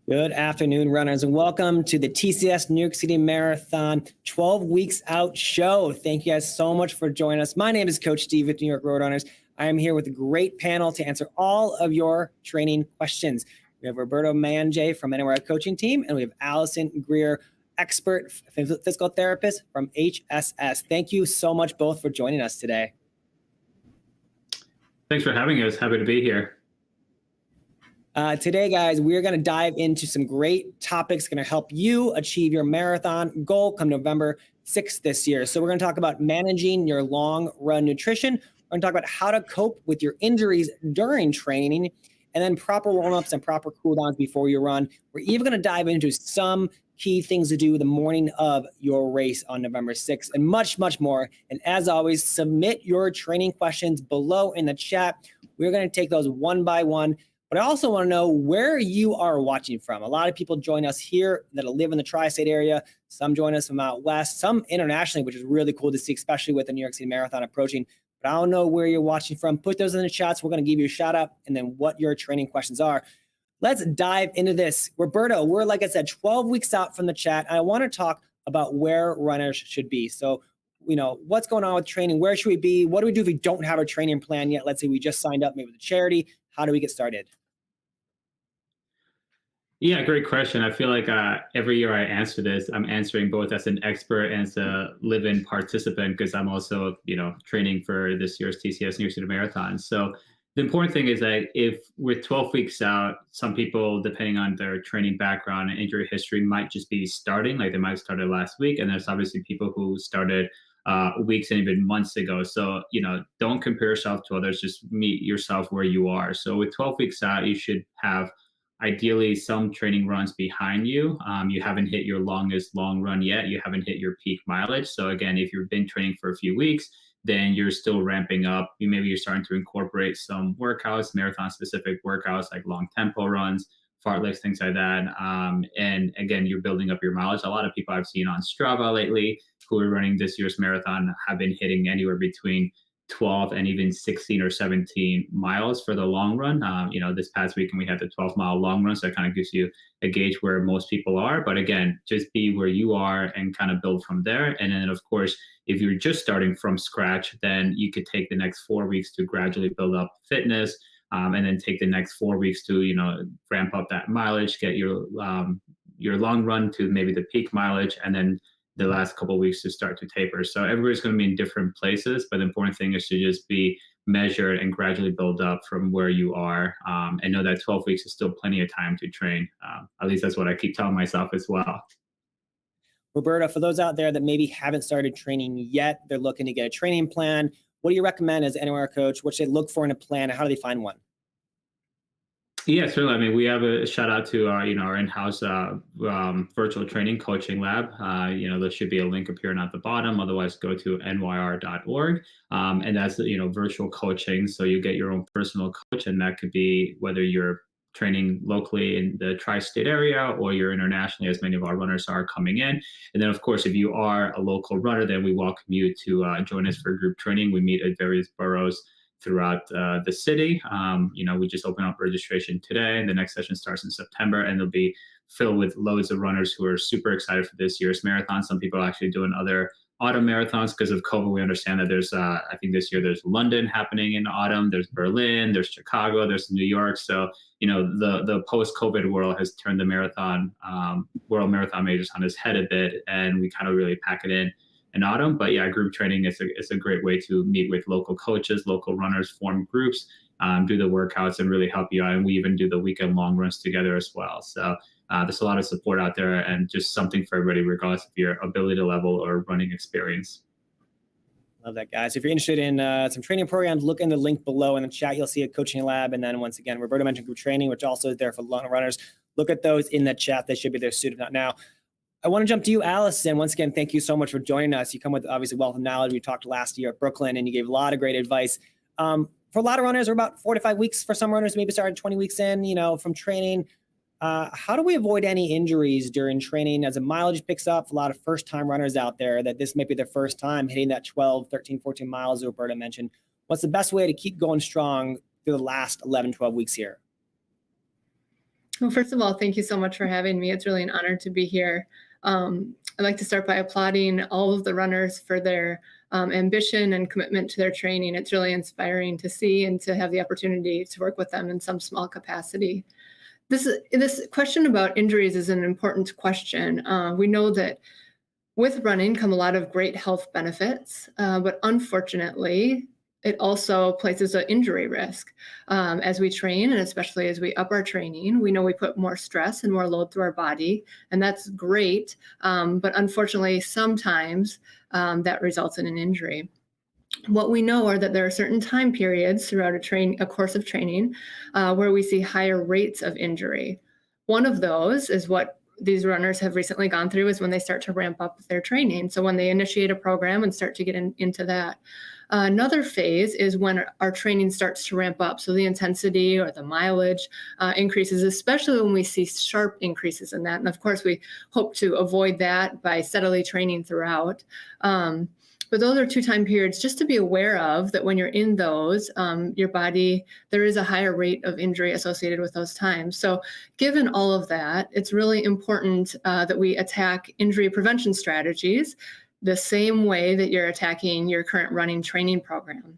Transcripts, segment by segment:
Good afternoon, runners, and welcome to the TCS New York City Marathon 12 Weeks Out show. Thank you guys so much for joining us. My name is Coach Steve with New York Roadrunners. I am here with a great panel to answer all of your training questions. We have Roberto Mandje from NYRR Coaching Team, and we have Allison Greer, expert physical therapist from HSS. Thank you so much both for joining us today. Thanks for having us. Happy to be here. Today, guys, we're going to dive into some great topics going to help you achieve your marathon goal come November 6th this year. So we're going to talk about managing your long run nutrition. We're going to talk about how to cope with your injuries during training, and then proper warm-ups and proper cool-downs before you run. We're even going to dive into some key things to do the morning of your race on November 6th, and much, much more. And as always, submit your training questions below in the chat. We're going to take those one by one. But I also want to know where you are watching from. A lot of people join us here that live in the tri-state area. Some join us from out west, some internationally, which is really cool to see, especially with the New York City Marathon approaching. But I don't know where you're watching from. Put those in the chats. We're going to give you a shout out and then what your training questions are. Let's dive into this. Roberto, we're, like I said, 12 weeks out from the chat. And I want to talk about where runners should be. So, what's going on with training? Where should we be? What do we do if we don't have a training plan yet? Let's say we just signed up maybe with a charity. How do we get started? Yeah, great question. I feel like every year I answer this, I'm answering both as an expert and as a live-in participant, because I'm also, training for this year's TCS New York City Marathon. So the important thing is that if we're 12 weeks out, some people, depending on their training background and injury history, might just be starting, like they might have started last week. And there's obviously people who started weeks and even months ago. So, don't compare yourself to others, just meet yourself where you are. So with 12 weeks out, you should have ideally some training runs behind you. You haven't hit your longest long run yet. You haven't hit your peak mileage. So again, if you've been training for a few weeks, then you're still ramping up. Maybe you're starting to incorporate some workouts, marathon specific workouts like long tempo runs, fartleks, things like that. And again, you're building up your mileage. A lot of people I've seen on Strava lately who are running this year's marathon have been hitting anywhere between 12 and even 16 or 17 miles for the long run. This past weekend we had the 12-mile long run, so it kind of gives you a gauge where most people are. But again, just be where you are and kind of build from there. And then, of course, if you're just starting from scratch, then you could take the next 4 weeks to gradually build up fitness, and then take the next 4 weeks to ramp up that mileage, get your long run to maybe the peak mileage, and then the last couple of weeks to start to taper. So everybody's going to be in different places, but the important thing is to just be measured and gradually build up from where you are, and know that 12 weeks is still plenty of time to train. At least that's what I keep telling myself as well. Roberto, for those out there that maybe haven't started training yet, they're looking to get a training plan. What do you recommend as an NYRR coach? What should they look for in a plan, and how do they find one? Yeah, certainly. I mean, we have a shout out to our in-house virtual training coaching lab. There should be a link appearing at the bottom. Otherwise, go to nyrr.org, and that's virtual coaching. So you get your own personal coach, and that could be whether you're training locally in the tri-state area or you're internationally, as many of our runners are coming in. And then, of course, if you are a local runner, then we welcome you to join us for group training. We meet at various boroughs throughout the city. We just opened up registration today, and the next session starts in September, and they'll be filled with loads of runners who are super excited for this year's marathon. Some people are actually doing other autumn marathons because of COVID. We understand that there's, I think this year there's London happening in autumn, there's Berlin, there's Chicago, there's New York. So, the post-COVID world has turned the world marathon majors on its head a bit, and we kind of really pack it in autumn. But yeah, group training is a great way to meet with local coaches, local runners, form groups, do the workouts, and really help you out. And we even do the weekend long runs together as well. So there's a lot of support out there, and just something for everybody, regardless of your ability level or running experience. Love that, guys. If you're interested in some training programs, look in the link below in the chat. You'll see a coaching lab. And then once again, Roberto mentioned group training, which also is there for long runners. Look at those in the chat. They should be there soon, if not now. I want to jump to you, Allison. Once again, thank you so much for joining us. You come with obviously wealth of knowledge. We talked last year at Brooklyn, and you gave a lot of great advice. For a lot of runners, we're about 4 to 5 weeks. For some runners, maybe started 20 weeks in, from training. How do we avoid any injuries during training as the mileage picks up? A lot of first-time runners out there that this might be their first time hitting that 12, 13, 14 miles Roberto mentioned. What's the best way to keep going strong through the last 11, 12 weeks here? Well, first of all, thank you so much for having me. It's really an honor to be here. I'd like to start by applauding all of the runners for their ambition and commitment to their training. It's really inspiring to see and to have the opportunity to work with them in some small capacity. This question about injuries is an important question. We know that with running come a lot of great health benefits, but unfortunately, it also places an injury risk. As we train, and especially as we up our training, we know we put more stress and more load through our body, and that's great. But unfortunately, sometimes that results in an injury. What we know are that there are certain time periods throughout a course of training where we see higher rates of injury. One of those is what these runners have recently gone through, is when they start to ramp up their training. So when they initiate a program and start to get into that. Another phase is when our training starts to ramp up. So the intensity or the mileage increases, especially when we see sharp increases in that. And of course, we hope to avoid that by steadily training throughout. But those are two time periods just to be aware of, that when you're in those, your body, there is a higher rate of injury associated with those times. So given all of that, it's really important that we attack injury prevention strategies the same way that you're attacking your current running training program.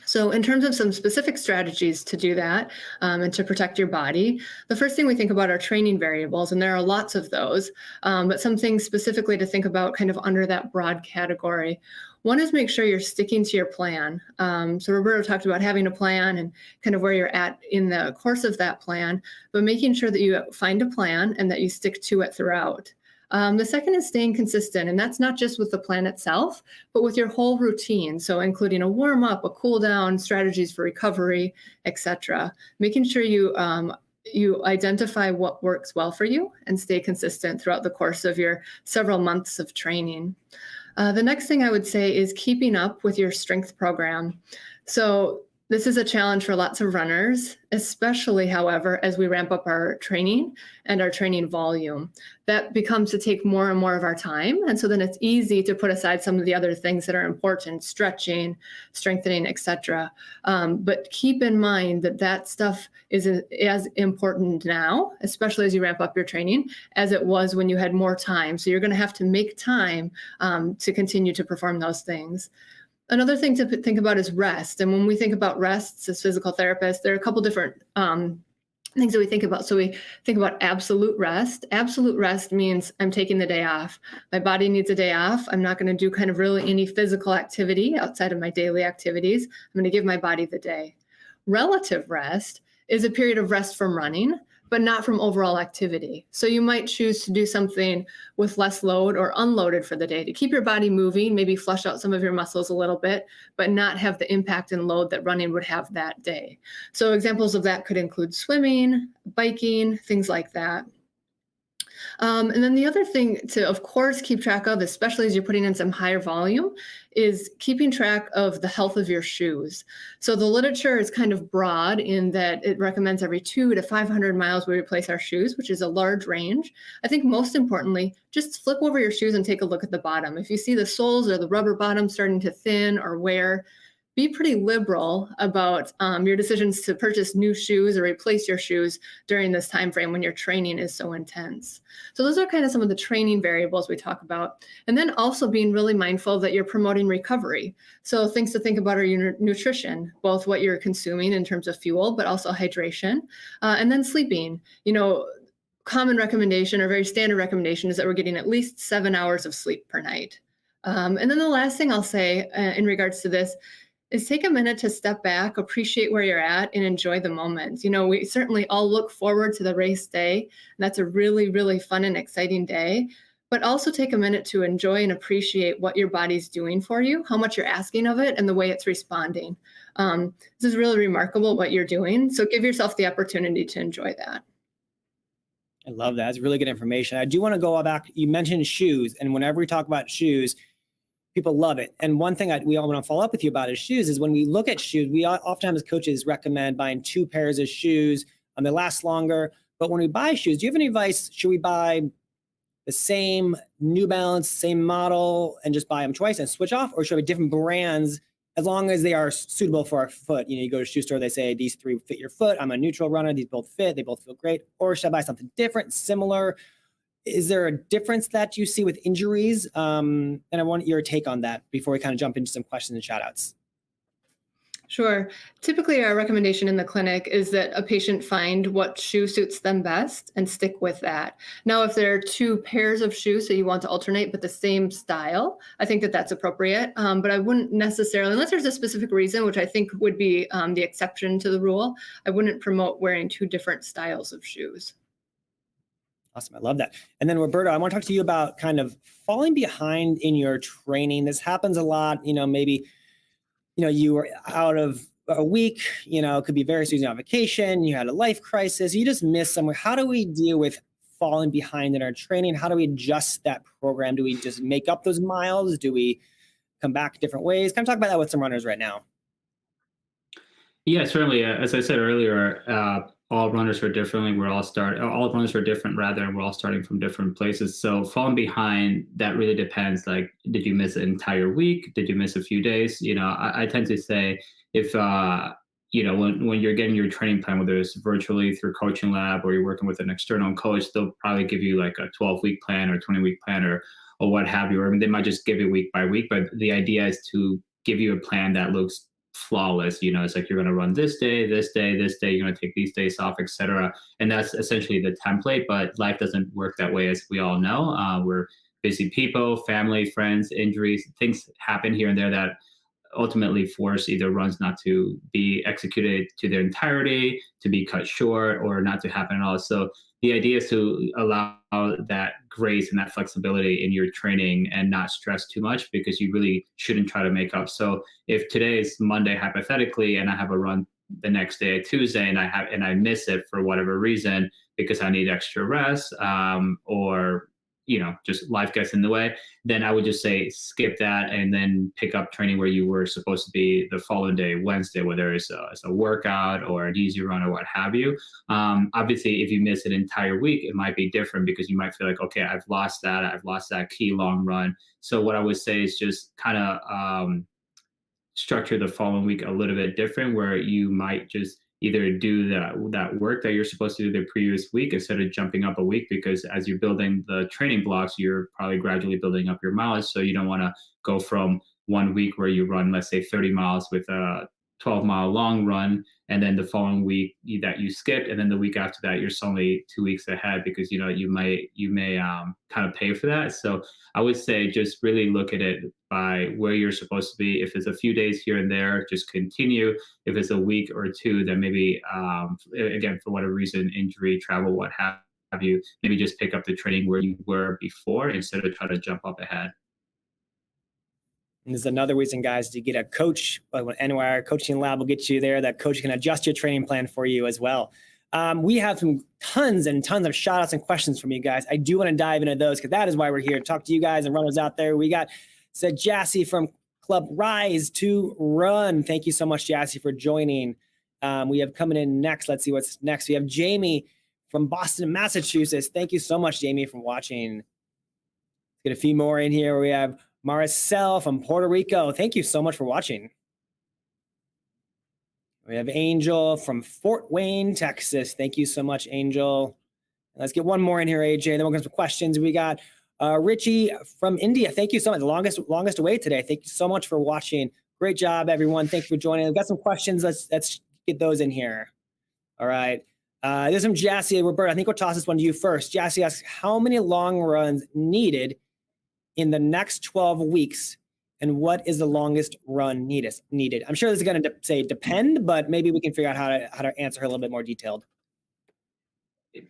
So in terms of some specific strategies to do that and to protect your body, the first thing we think about are training variables, and there are lots of those, but some things specifically to think about kind of under that broad category. One is make sure you're sticking to your plan. So Roberto talked about having a plan and kind of where you're at in the course of that plan, but making sure that you find a plan and that you stick to it throughout. The second is staying consistent, and that's not just with the plan itself, but with your whole routine. So including a warm up, a cool down, strategies for recovery, etc. Making sure you identify what works well for you and stay consistent throughout the course of your several months of training. The next thing I would say is keeping up with your strength program. So this is a challenge for lots of runners, especially, however, as we ramp up our training and our training volume. That becomes to take more and more of our time. And so then it's easy to put aside some of the other things that are important, stretching, strengthening, etc. But keep in mind that that stuff is as important now, especially as you ramp up your training, as it was when you had more time. So you're going to have to make time to continue to perform those things. Another thing to think about is rest. And when we think about rests as physical therapists, there are a couple different things that we think about. So we think about absolute rest. Absolute rest means I'm taking the day off. My body needs a day off. I'm not going to do kind of really any physical activity outside of my daily activities. I'm going to give my body the day. Relative rest is a period of rest from running, but not from overall activity. So you might choose to do something with less load or unloaded for the day to keep your body moving, maybe flush out some of your muscles a little bit, but not have the impact and load that running would have that day. So examples of that could include swimming, biking, things like that. And then the other thing to, of course, keep track of, especially as you're putting in some higher volume, is keeping track of the health of your shoes. So the literature is kind of broad in that it recommends every 200 to 500 miles we replace our shoes, which is a large range. I think most importantly, just flip over your shoes and take a look at the bottom. If you see the soles or the rubber bottom starting to thin or wear, be pretty liberal about your decisions to purchase new shoes or replace your shoes during this time frame when your training is so intense. So those are kind of some of the training variables we talk about. And then also being really mindful that you're promoting recovery. So things to think about are your nutrition, both what you're consuming in terms of fuel, but also hydration, and then sleeping. You know, common recommendation or very standard recommendation is that we're getting at least 7 hours of sleep per night. And then the last thing I'll say in regards to this is take a minute to step back, appreciate where you're at, and enjoy the moment. You know, we certainly all look forward to the race day, and that's a really, really fun and exciting day. But also take a minute to enjoy and appreciate what your body's doing for you, how much you're asking of it, and the way it's responding. This is really remarkable what you're doing. So give yourself the opportunity to enjoy that. I love that. It's really good information. I do want to go back. You mentioned shoes, and whenever we talk about shoes, people love it. And one thing we all want to follow up with you about is shoes is when we look at shoes, we oftentimes as coaches recommend buying 2 pairs of shoes. They last longer. But when we buy shoes, do you have any advice? Should we buy the same New Balance, same model, and just buy them twice and switch off? Or should we have different brands as long as they are suitable for our foot. You go to a shoe store, they say these 3 fit your foot. I'm a neutral runner. These both fit. They both feel great. Or should I buy something different, similar? Is there a difference that you see with injuries? And I want your take on that before we kind of jump into some questions and shout outs. Sure. Typically, our recommendation in the clinic is that a patient find what shoe suits them best and stick with that. Now, if there are 2 pairs of shoes, so you want to alternate, but the same style, I think that that's appropriate. But I wouldn't necessarily, unless there's a specific reason, which I think would be the exception to the rule, I wouldn't promote wearing 2 different styles of shoes. Awesome. I love that. And then Roberto, I want to talk to you about kind of falling behind in your training. This happens a lot, maybe you were out of a week, it could be various reasons on vacation, you had a life crisis, you just missed somewhere. How do we deal with falling behind in our training? How do we adjust that program? Do we just make up those miles? Do we come back different ways? Kind of talk about that with some runners right now. Yeah, certainly. As I said earlier, all runners are differently. All runners are different, rather, and we're all starting from different places. So falling behind, that really depends. Like, did you miss an entire week? Did you miss a few days? I tend to say if when you're getting your training plan, whether it's virtually through Coaching Lab or you're working with an external coach, they'll probably give you like a 12-week plan or 20-week plan or what have you. Or they might just give you week by week. But the idea is to give you a plan that looks flawless. It's like you're going to run this day, this day, this day, you're going to take these days off, etc. And that's essentially the template, but life doesn't work that way, as we all know. We're busy people, family, friends, injuries, things happen here and there that ultimately force either runs not to be executed to their entirety, to be cut short, or not to happen at all. So the idea is to allow that grace and that flexibility in your training and not stress too much, because you really shouldn't try to make up. So if today is Monday, hypothetically, and I have a run the next day, Tuesday, and I miss it for whatever reason because I need extra rest, or just life gets in the way, then I would just say skip that and then pick up training where you were supposed to be the following day, Wednesday, whether it's a workout or an easy run or what have you. Obviously, if you miss an entire week, it might be different because you might feel like, okay, I've lost that key long run. So what I would say is just kind of structure the following week a little bit different, where you might just either do that work that you're supposed to do the previous week instead of jumping up a week, because as you're building the training blocks, you're probably gradually building up your mileage. So you don't want to go from 1 week where you run, let's say 30 miles with a 12-mile long run, and then the following week that you skipped, and then the week after that you're suddenly 2 weeks ahead because you may kind of pay for that. So I would say just really look at it by where you're supposed to be. If it's a few days here and there, just continue. If it's a week or two, then maybe again, for whatever reason, injury, travel, what have you, maybe just pick up the training where you were before instead of trying to jump up ahead. And there's another reason, guys, to get a coach. When NYRR Coaching Lab will get you there, that coach can adjust your training plan for you as well. We have some tons and tons of shout outs and questions from you guys. I do want to dive into those because that is why we're here to talk to you guys and runners out there. We got Jassy from Club Rise to Run. Thank you so much, Jassy, for joining. We have coming in next. Let's see what's next. We have Jamie from Boston, Massachusetts. Thank you so much, Jamie, for watching. Let's get a few more in here. We have Maricel from Puerto Rico. Thank you so much for watching. We have Angel from Fort Wayne, Texas. Thank you so much, Angel. Let's get one more in here, AJ. Then we'll get some questions. We got Richie from India. Thank you so much. The longest away today. Thank you so much for watching. Great job, everyone. Thank you for joining. We've got some questions. Let's get those in here. All right. There's some Jassy. Roberto, I think we'll toss this one to you first. Jassy asks, how many long runs needed in the next 12 weeks, and what is the longest run needed? I'm sure this is going to say depend, but maybe we can figure out how to answer her a little bit more detailed.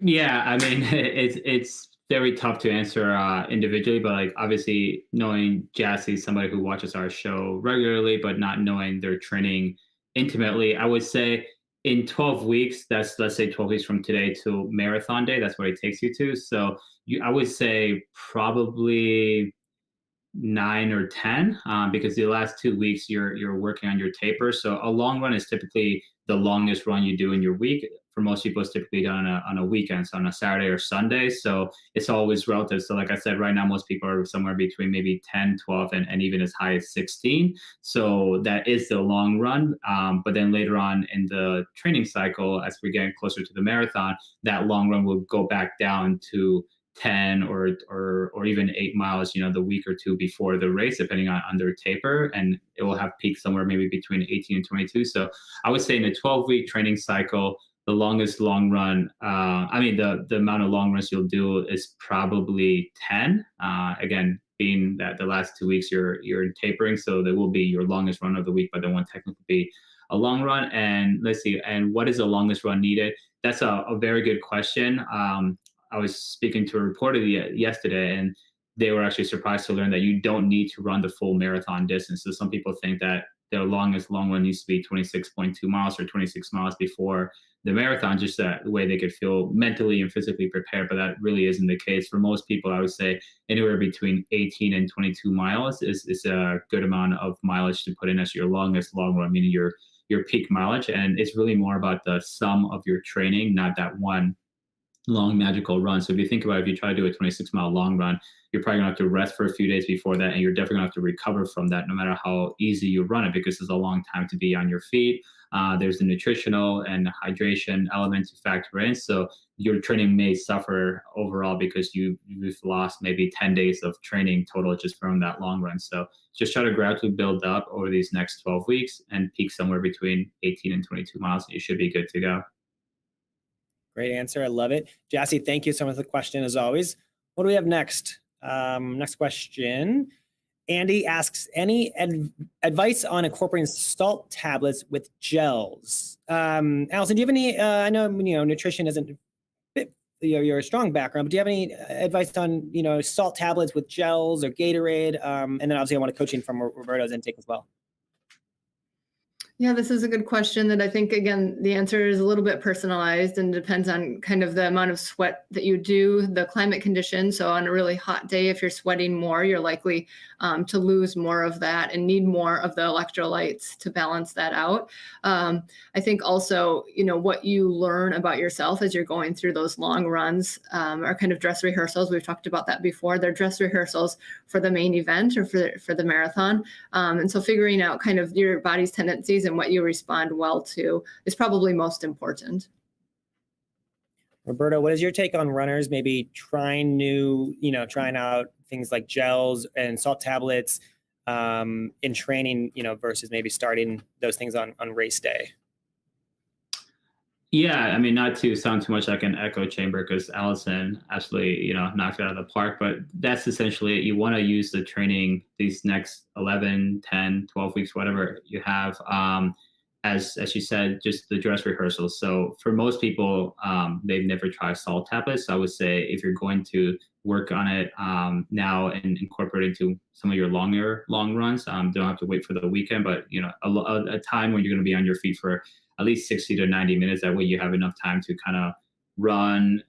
Yeah, I mean, it's very tough to answer individually, but like obviously knowing Jassy, somebody who watches our show regularly, but not knowing their training intimately, I would say in 12 weeks, that's, let's say 12 weeks from today to marathon day, that's what it takes you to. So I would say probably 9 or 10, because the last 2 weeks you're working on your taper. So a long run is typically the longest run you do in your week. for most people, it's typically done on a weekend, so on a Saturday or Sunday. So it's always relative. So like I said, right now, most people are somewhere between maybe 10, 12, and even as high as 16. So that is the long run. But then later on in the training cycle, as we're getting closer to the marathon, that long run will go back down to 10 or even 8 miles, the week or two before the race, depending on their taper, and it will have peaked somewhere maybe between 18 and 22. So I would say in a 12-week training cycle, the longest long run, the amount of long runs you'll do is probably 10. Again, being that the last 2 weeks you're in tapering, so there will be your longest run of the week, but there won't technically be a long run. And let's see, and what is the longest run needed? That's a very good question. I was speaking to a reporter yesterday, and they were actually surprised to learn that you don't need to run the full marathon distance. So some people think that their longest long run needs to be 26.2 miles or 26 miles before the marathon, just that way they could feel mentally and physically prepared. But that really isn't the case. For most people, I would say anywhere between 18 and 22 miles is a good amount of mileage to put in as your longest long run, meaning your peak mileage. And it's really more about the sum of your training, not that one long magical run. So if you think about it, if you try to do a 26-mile long run, you're probably gonna have to rest for a few days before that, and you're definitely gonna have to recover from that, no matter how easy you run it, because it's a long time to be on your feet. There's the nutritional and hydration element to factor in. So your training may suffer overall because you've lost maybe 10 days of training total just from that long run. So just try to gradually build up over these next 12 weeks and peak somewhere between 18 and 22 miles. You should be good to go. Great answer. I love it. Jassy, thank you so much for the question as always. What do we have next? Next question. Andy asks, any advice on incorporating salt tablets with gels? Allison, do you have any, I know, nutrition isn't your strong background, but do you have any advice on, salt tablets with gels or Gatorade? And then obviously I want a coaching from Roberto's intake as well. Yeah, this is a good question that I think, again, the answer is a little bit personalized and depends on kind of the amount of sweat that you do, the climate conditions. So on a really hot day, if you're sweating more, you're likely to lose more of that and need more of the electrolytes to balance that out. I think also, what you learn about yourself as you're going through those long runs are kind of dress rehearsals. We've talked about that before. They're dress rehearsals for the main event or for the marathon. And so figuring out kind of your body's tendencies and what you respond well to is probably most important. Roberto, what is your take on runners maybe trying out things like gels and salt tablets in training, versus maybe starting those things on race day? Yeah, not to sound too much like an echo chamber, because Allison actually, knocked it out of the park, but that's essentially it. You want to use the training these next 11, 10, 12 weeks, whatever you have, as you said, just the dress rehearsals. So for most people, they've never tried salt tablets. So I would say if you're going to work on it now and incorporate it into some of your long runs, don't have to wait for the weekend, but a time when you're going to be on your feet for at least 60 to 90 minutes. That way you have enough time to kind of run,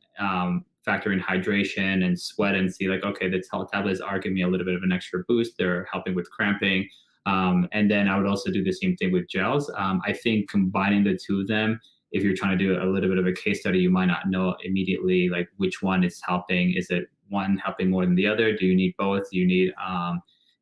factor in hydration and sweat, and see like, okay, the salt tablets are giving me a little bit of an extra boost. They're helping with cramping. And then I would also do the same thing with gels. I think combining the two of them, if you're trying to do a little bit of a case study, you might not know immediately like which one is helping. Is it one helping more than the other? Do you need both? Do you need,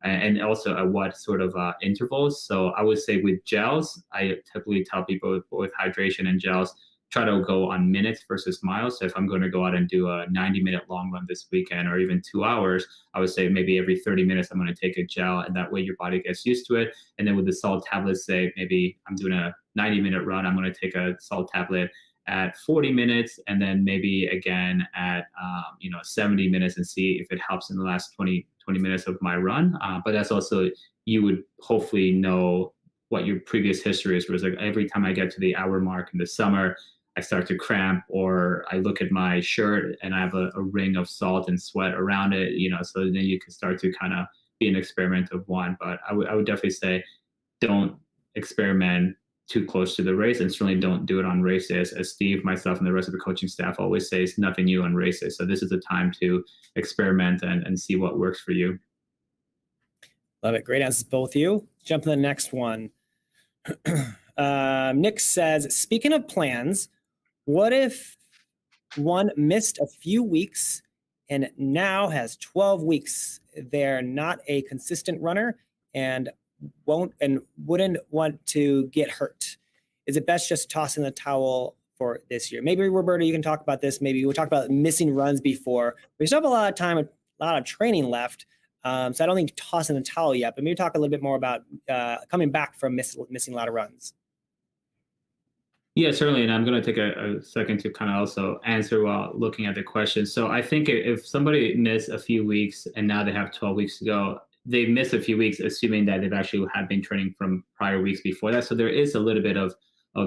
and also at what sort of intervals? So I would say with gels, I typically tell people with hydration and gels, try to go on minutes versus miles. So if I'm going to go out and do a 90-minute long run this weekend, or even 2 hours, I would say maybe every 30 minutes I'm going to take a gel, and that way your body gets used to it. And then with the salt tablets, say maybe I'm doing a 90-minute run, I'm going to take a salt tablet at 40 minutes, and then maybe again at 70 minutes, and see if it helps in the last 20 minutes of my run. But that's also, you would hopefully know what your previous history is. Whereas like every time I get to the hour mark in the summer, I start to cramp, or I look at my shirt and I have a ring of salt and sweat around it, so then you can start to kind of be an experiment of one. But I would definitely say don't experiment too close to the race, and certainly don't do it on race days. As Steve, myself, and the rest of the coaching staff always say, it's nothing new on race days. So this is the time to experiment and see what works for you. Love it. Great answers, both of you. Jump to the next one. Nick says, speaking of plans, what if one missed a few weeks and now has 12 weeks? They're not a consistent runner and wouldn't want to get hurt. Is it best just tossing the towel for this year? Maybe Roberto, you can talk about this. Maybe we'll talk about missing runs before. We still have a lot of time, a lot of training left. So I don't think tossing the towel yet, but maybe talk a little bit more about coming back from missing a lot of runs. Yeah, certainly. And I'm going to take a second to kind of also answer while looking at the question. So I think if somebody missed a few weeks and now they have 12 weeks to go, they missed a few weeks, assuming that they've actually had been training from prior weeks before that. So there is a little bit of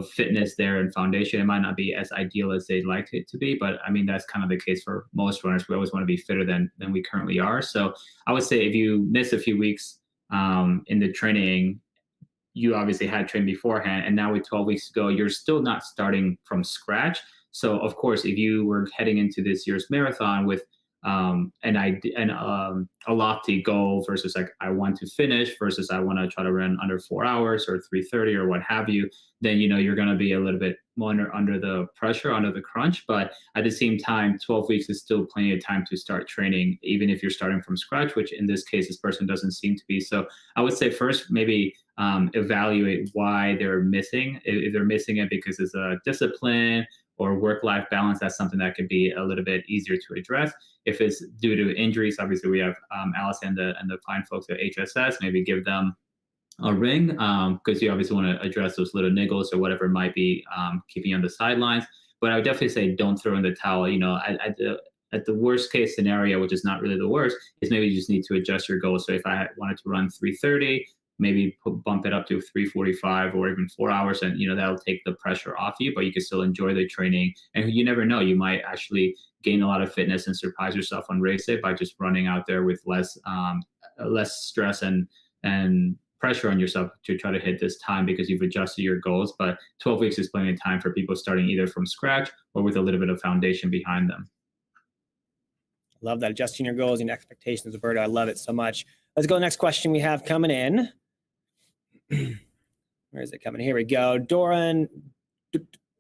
fitness there and foundation. It might not be as ideal as they'd like it to be, but I mean, that's kind of the case for most runners. We always want to be fitter than we currently are. So I would say if you miss a few weeks in the training, you obviously had trained beforehand, and now with 12 weeks to go, you're still not starting from scratch. So of course, if you were heading into this year's marathon with a lofty goal versus like I want to finish versus I want to try to run under 4 hours or 3:30 or what have you, then you're going to be a little bit more under the pressure, under the crunch. But at the same time, 12 weeks is still plenty of time to start training, even if you're starting from scratch, which in this case, this person doesn't seem to be. So I would say first, maybe evaluate why they're missing. If they're missing it because it's a discipline or work-life balance, that's something that could be a little bit easier to address. If it's due to injuries, obviously we have Allison and the fine folks at HSS, maybe give them a ring because you obviously want to address those little niggles or whatever might be keeping you on the sidelines. But I would definitely say don't throw in the towel. At the worst case scenario, which is not really the worst, is maybe you just need to adjust your goals. So if I wanted to run 3:30, maybe bump it up to 3:45 or even 4 hours, and that'll take the pressure off you, but you can still enjoy the training. And you never know, you might actually gain a lot of fitness and surprise yourself on race day by just running out there with less stress and pressure on yourself to try to hit this time because you've adjusted your goals. But 12 weeks is plenty of time for people starting either from scratch or with a little bit of foundation behind them. Love that, adjusting your goals and expectations, Roberto. I love it so much. Let's go to the next question we have coming in. Where is it coming? Here we go. Doran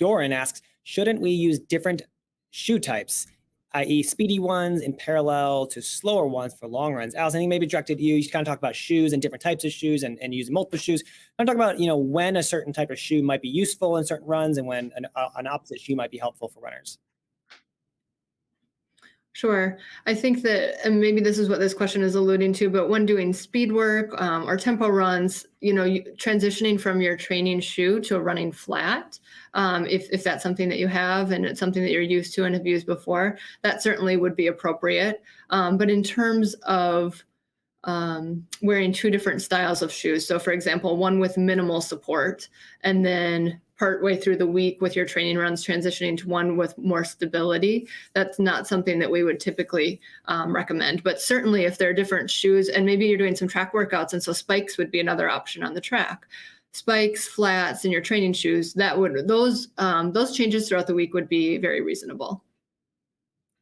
asks, shouldn't we use different shoe types, i.e. speedy ones in parallel to slower ones for long runs? Allison, I think maybe directed to you. You kind of talk about shoes and different types of shoes and using multiple shoes. I'm talking about, when a certain type of shoe might be useful in certain runs and when an opposite shoe might be helpful for runners. Sure. I think that, and maybe this is what this question is alluding to, but when doing speed work or tempo runs, transitioning from your training shoe to a running flat, if that's something that you have and it's something that you're used to and have used before, that certainly would be appropriate. But in terms of wearing two different styles of shoes, so for example, one with minimal support, and then partway through the week with your training runs transitioning to one with more stability, that's not something that we would typically recommend. But certainly if there are different shoes and maybe you're doing some track workouts, and so spikes would be another option on the track. Spikes, flats, and your training shoes, those changes throughout the week would be very reasonable.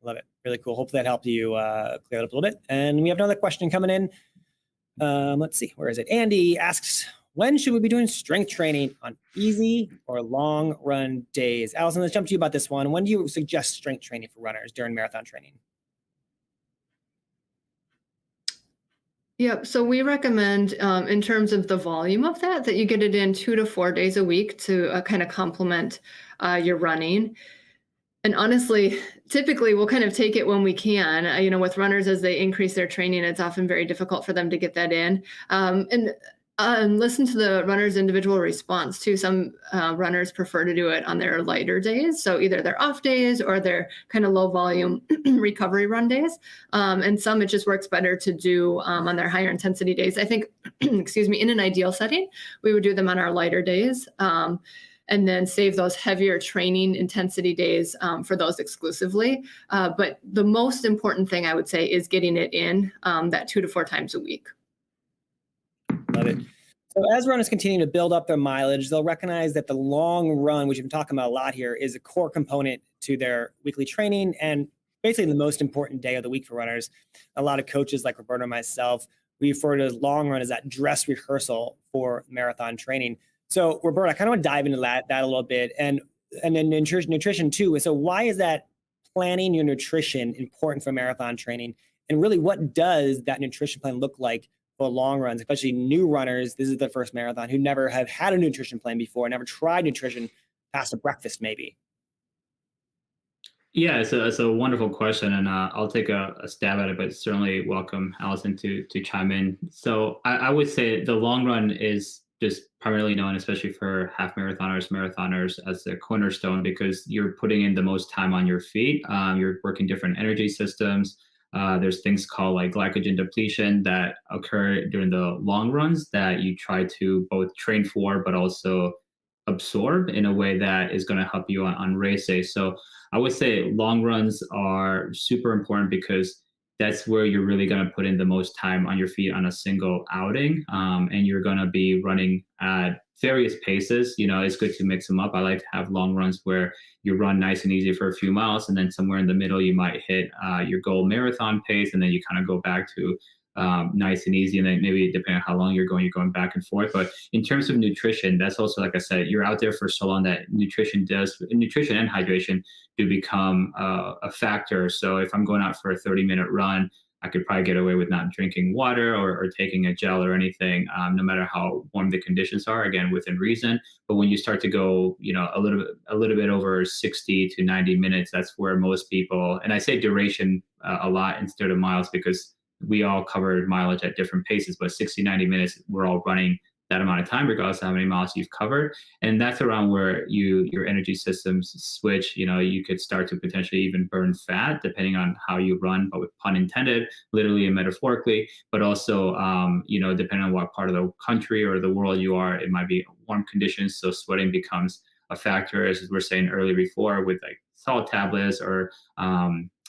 Love it. Really cool. Hope that helped you clear it up a little bit. And we have another question coming in. Let's see. Where is it? Andy asks, when should we be doing strength training on easy or long run days? Allison, let's jump to you about this one. When do you suggest strength training for runners during marathon training? Yep. So we recommend in terms of the volume of that you get it in 2 to 4 days a week to kind of complement your running. And honestly, typically we'll kind of take it when we can. With runners, as they increase their training, it's often very difficult for them to get that in. And listen to the runner's individual response too. Some runners prefer to do it on their lighter days. So either their off days or their kind of low volume recovery run days. And some, it just works better to do on their higher intensity days. I think, in an ideal setting, we would do them on our lighter days. And then save those heavier training intensity days for those exclusively. But the most important thing I would say is getting it in that 2 to 4 times a week. Love it. So as runners continue to build up their mileage, they'll recognize that the long run, which we've been talking about a lot here, is a core component to their weekly training and basically the most important day of the week for runners. A lot of coaches like Roberto and myself, we refer to long run as that dress rehearsal for marathon training. So Roberto, I kind of want to dive into that a little bit. And and then nutrition too. So why is that planning your nutrition important for marathon training? And really, what does that nutrition plan look like for long runs, especially new runners? This is the first marathon who never have had a nutrition plan before, never tried nutrition past a breakfast, maybe. Yeah, it's a wonderful question, and I'll take a stab at it, but certainly welcome Allison to chime in. So I would say the long run is just primarily known, especially for half marathoners, as the cornerstone because you're putting in the most time on your feet. You're working different energy systems. There's things called like glycogen depletion that occur during the long runs that you try to both train for, but also absorb in a way that is going to help you on race day. So I would say long runs are super important because that's where you're really going to put in the most time on your feet on a single outing. And you're going to be running at various paces. You know, it's good to mix them up. I like to have long runs where you run nice and easy for a few miles. And then somewhere in the middle, you might hit your goal marathon pace. And then you kind of go back to nice and easy. And then maybe depending on how long you're going back and forth. But in terms of nutrition, that's also, like I said, you're out there for so long that nutrition and hydration do become a factor. So if I'm going out for a 30-minute run, I could probably get away with not drinking water or taking a gel or anything, no matter how warm the conditions are, again, within reason. But when you start to go, you know, a little bit over 60 to 90 minutes, that's where most people, and I say duration a lot instead of miles because we all cover mileage at different paces, but 60, 90 minutes, we're all running that amount of time, regardless of how many miles you've covered. And that's around where your energy systems switch. You know, you could start to potentially even burn fat depending on how you run, but with pun intended, literally and metaphorically, but also, you know, depending on what part of the country or the world you are, it might be warm conditions. So sweating becomes a factor, as we were saying earlier before, with like salt tablets or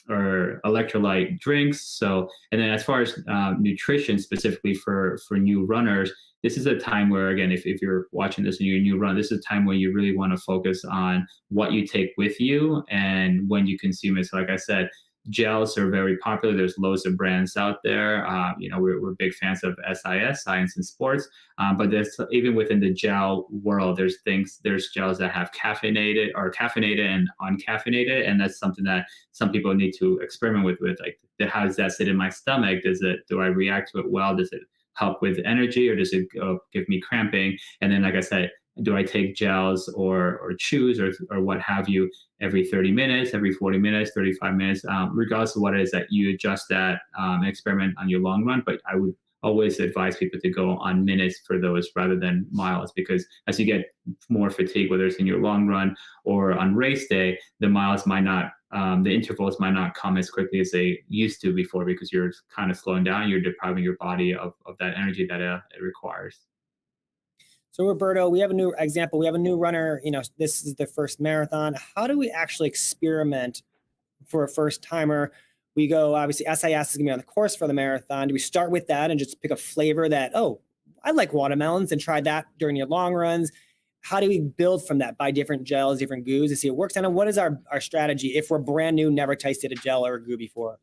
electrolyte drinks. So, and then as far as nutrition specifically for new runners, this is a time where, again, if you're watching this and you're a new run, this is a time when you really want to focus on what you take with you and when you consume it. So like I said, gels are very popular. There's loads of brands out there. You know, we're big fans of SIS, Science and Sports. But there's, even within the gel world, there's gels that have caffeinated and uncaffeinated. And that's something that some people need to experiment with like, how does that sit in my stomach? Do I react to it well? Does it help with energy or does it give me cramping? And then, like I said, do I take gels or chews or what have you every 30 minutes, every 40 minutes, 35 minutes, regardless of what it is that you adjust that and experiment on your long run. But I would always advise people to go on minutes for those rather than miles, because as you get more fatigue, whether it's in your long run or on race day, the miles might not, the intervals might not come as quickly as they used to before, because you're kind of slowing down, you're depriving your body of that energy that it requires. So Roberto, we have a new example. We have a new runner, you know, this is the first marathon. How do we actually experiment for a first timer? We go, obviously SIS is gonna be on the course for the marathon. Do we start with that and just pick a flavor that, oh, I like watermelons, and try that during your long runs? How do we build from that, buy different gels, different goos to see it works? And what is our strategy if we're brand new, never tasted a gel or a goo before?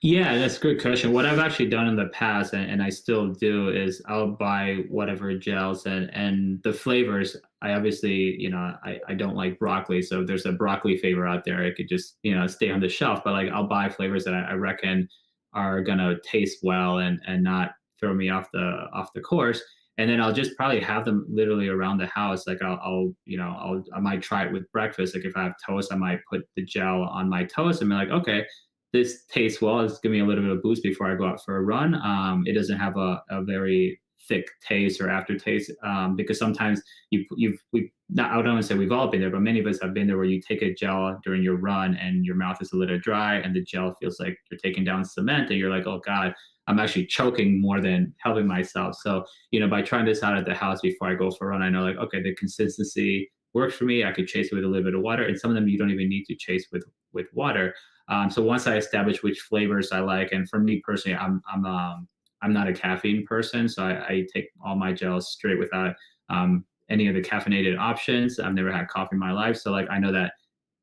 Yeah, that's a good question. What I've actually done in the past, and I still do, is I'll buy whatever gels and the flavors. I obviously, you know, I don't like broccoli. So if there's a broccoli flavor out there, it could just, you know, stay on the shelf. But like, I'll buy flavors that I reckon are gonna taste well and not throw me off the course. And then I'll just probably have them literally around the house. Like I might try it with breakfast. Like if I have toast, I might put the gel on my toast and be like, okay, this tastes well. It's giving me a little bit of boost before I go out for a run. It doesn't have a very thick taste or aftertaste, because sometimes I don't want to say we've all been there, but many of us have been there where you take a gel during your run and your mouth is a little dry and the gel feels like you're taking down cement and you're like, oh God, I'm actually choking more than helping myself. So, you know, by trying this out at the house before I go for a run, I know like, okay, the consistency works for me. I could chase it with a little bit of water, and some of them you don't even need to chase with water. So once I establish which flavors I like, and for me personally, I'm not a caffeine person, so I take all my gels straight without any of the caffeinated options. I've never had coffee in my life, so like I know that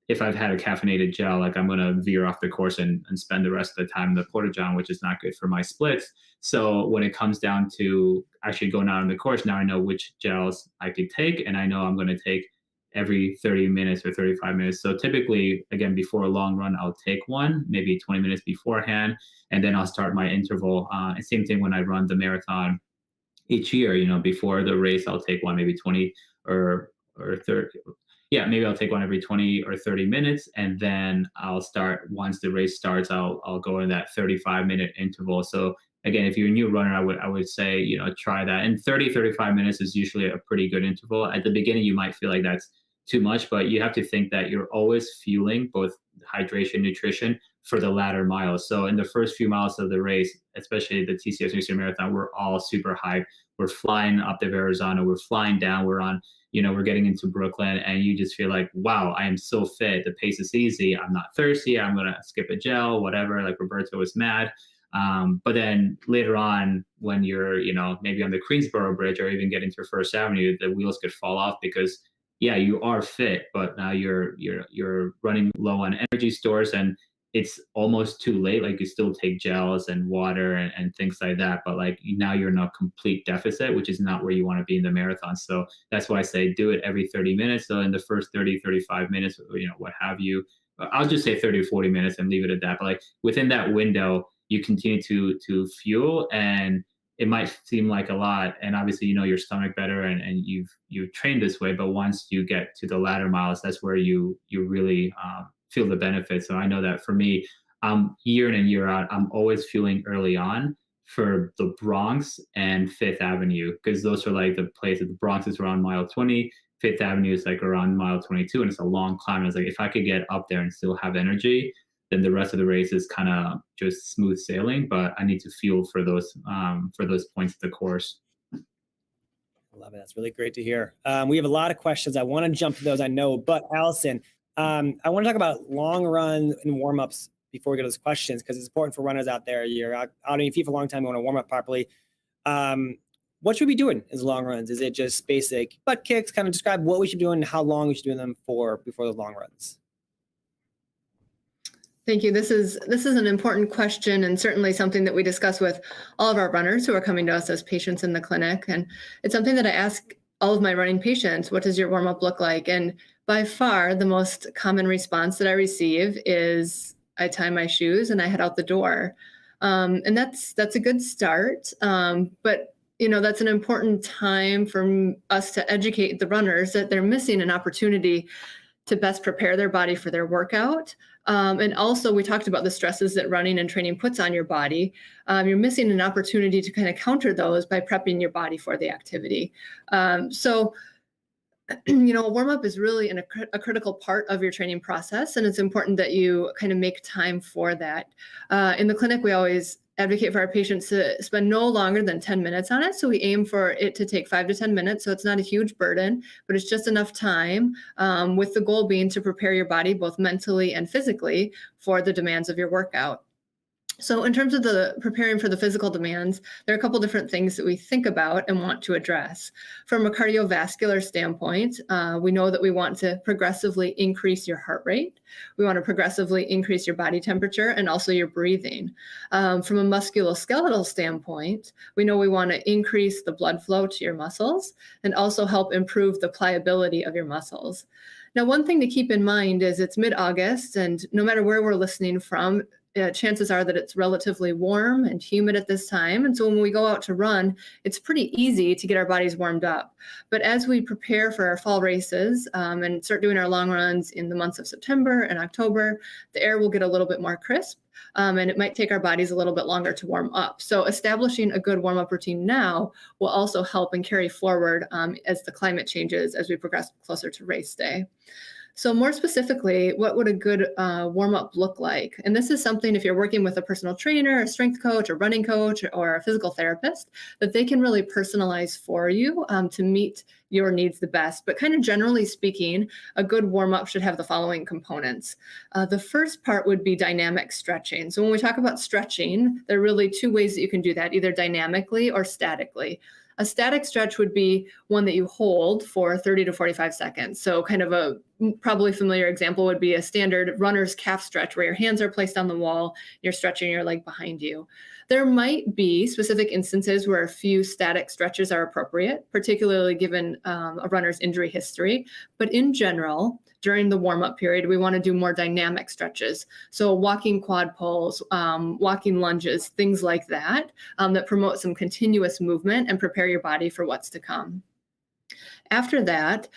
if I've had a caffeinated gel, like I'm gonna veer off the course and spend the rest of the time in the porta john, which is not good for my splits. So when it comes down to actually going out on the course, now I know which gels I could take, and I know I'm gonna take every 30 minutes or 35 minutes. So typically, again, before a long run, I'll take one, maybe 20 minutes beforehand, and then I'll start my interval. And same thing when I run the marathon each year, before the race, I'll take one, maybe 20 or 30. Yeah, maybe I'll take one every 20 or 30 minutes. And then I'll start, once the race starts, I'll go in that 35-minute interval. So again, if you're a new runner, I would say, try that. And 35 minutes is usually a pretty good interval. At the beginning, you might feel like that's too much, but you have to think that you're always fueling both hydration, nutrition for the latter miles. So in the first few miles of the race, especially the TCS New York Marathon, we're all super hyped. We're flying up to Arizona. We're flying down. We're on, we're getting into Brooklyn, and you just feel like, wow, I am so fit. The pace is easy. I'm not thirsty. I'm going to skip a gel, whatever. Like Roberto was mad. But then later on, when you're, maybe on the Queensboro Bridge or even getting to First Avenue, the wheels could fall off because, yeah, you are fit, but now you're running low on energy stores, and it's almost too late. Like you still take gels and water and things like that, but like now you're in a complete deficit, which is not where you want to be in the marathon. So that's why I say do it every 30 minutes. So in the first 30, 35 minutes, what have you, I'll just say 30 or 40 minutes and leave it at that. But like within that window, you continue to fuel, and it might seem like a lot. And obviously, your stomach better and you've trained this way, but once you get to the latter miles, that's where you really feel the benefits. So I know that for me, year in and year out, I'm always fueling early on for the Bronx and Fifth Avenue, because those are like the places. The Bronx is around mile 20, Fifth Avenue is like around mile 22, and it's a long climb. I was like, if I could get up there and still have energy, then the rest of the race is kind of just smooth sailing. But I need to fuel for those points of the course. I love it. That's really great to hear. We have a lot of questions. I want to jump to those, I know, but Allison, I want to talk about long runs and warm-ups before we get to those questions, because it's important for runners out there. You're out on your feet for a long time. You want to warm up properly. What should we be doing as long runs? Is it just basic butt kicks? Kind of describe what we should be doing and how long we should do them for before those long runs. Thank you. This is an important question, and certainly something that we discuss with all of our runners who are coming to us as patients in the clinic. And it's something that I ask all of my running patients, what does your warm-up look like? And by far, the most common response that I receive is, I tie my shoes and I head out the door. And that's a good start. But that's an important time for us to educate the runners that they're missing an opportunity to best prepare their body for their workout. And also, we talked about the stresses that running and training puts on your body. You're missing an opportunity to kind of counter those by prepping your body for the activity. So a warm-up is really a critical part of your training process, and it's important that you kind of make time for that. In the clinic, we always advocate for our patients to spend no longer than 10 minutes on it. So we aim for it to take 5 to 10 minutes. So it's not a huge burden, but it's just enough time, with the goal being to prepare your body both mentally and physically for the demands of your workout. So in terms of the preparing for the physical demands, there are a couple different things that we think about and want to address. From a cardiovascular standpoint, we know that we want to progressively increase your heart rate. We want to progressively increase your body temperature and also your breathing. From a musculoskeletal standpoint, we know we want to increase the blood flow to your muscles and also help improve the pliability of your muscles. Now, one thing to keep in mind is it's mid-August, and no matter where we're listening from, chances are that it's relatively warm and humid at this time. And so when we go out to run, it's pretty easy to get our bodies warmed up. But as we prepare for our fall races and start doing our long runs in the months of September and October, the air will get a little bit more crisp. And it might take our bodies a little bit longer to warm up. So establishing a good warm-up routine now will also help and carry forward as the climate changes as we progress closer to race day. So more specifically, what would a good warm-up look like? And this is something, if you're working with a personal trainer, a strength coach, a running coach, or a physical therapist, that they can really personalize for you to meet your needs the best. But kind of generally speaking, a good warm-up should have the following components. The first part would be dynamic stretching. So when we talk about stretching, there are really two ways that you can do that, either dynamically or statically. A static stretch would be one that you hold for 30 to 45 seconds. So kind of a probably familiar example would be a standard runner's calf stretch where your hands are placed on the wall, you're stretching your leg behind you. There might be specific instances where a few static stretches are appropriate, particularly given a runner's injury history. But in general, during the warm-up period, we want to do more dynamic stretches. So walking quad pulls, walking lunges, things like that, that promote some continuous movement and prepare your body for what's to come. After that,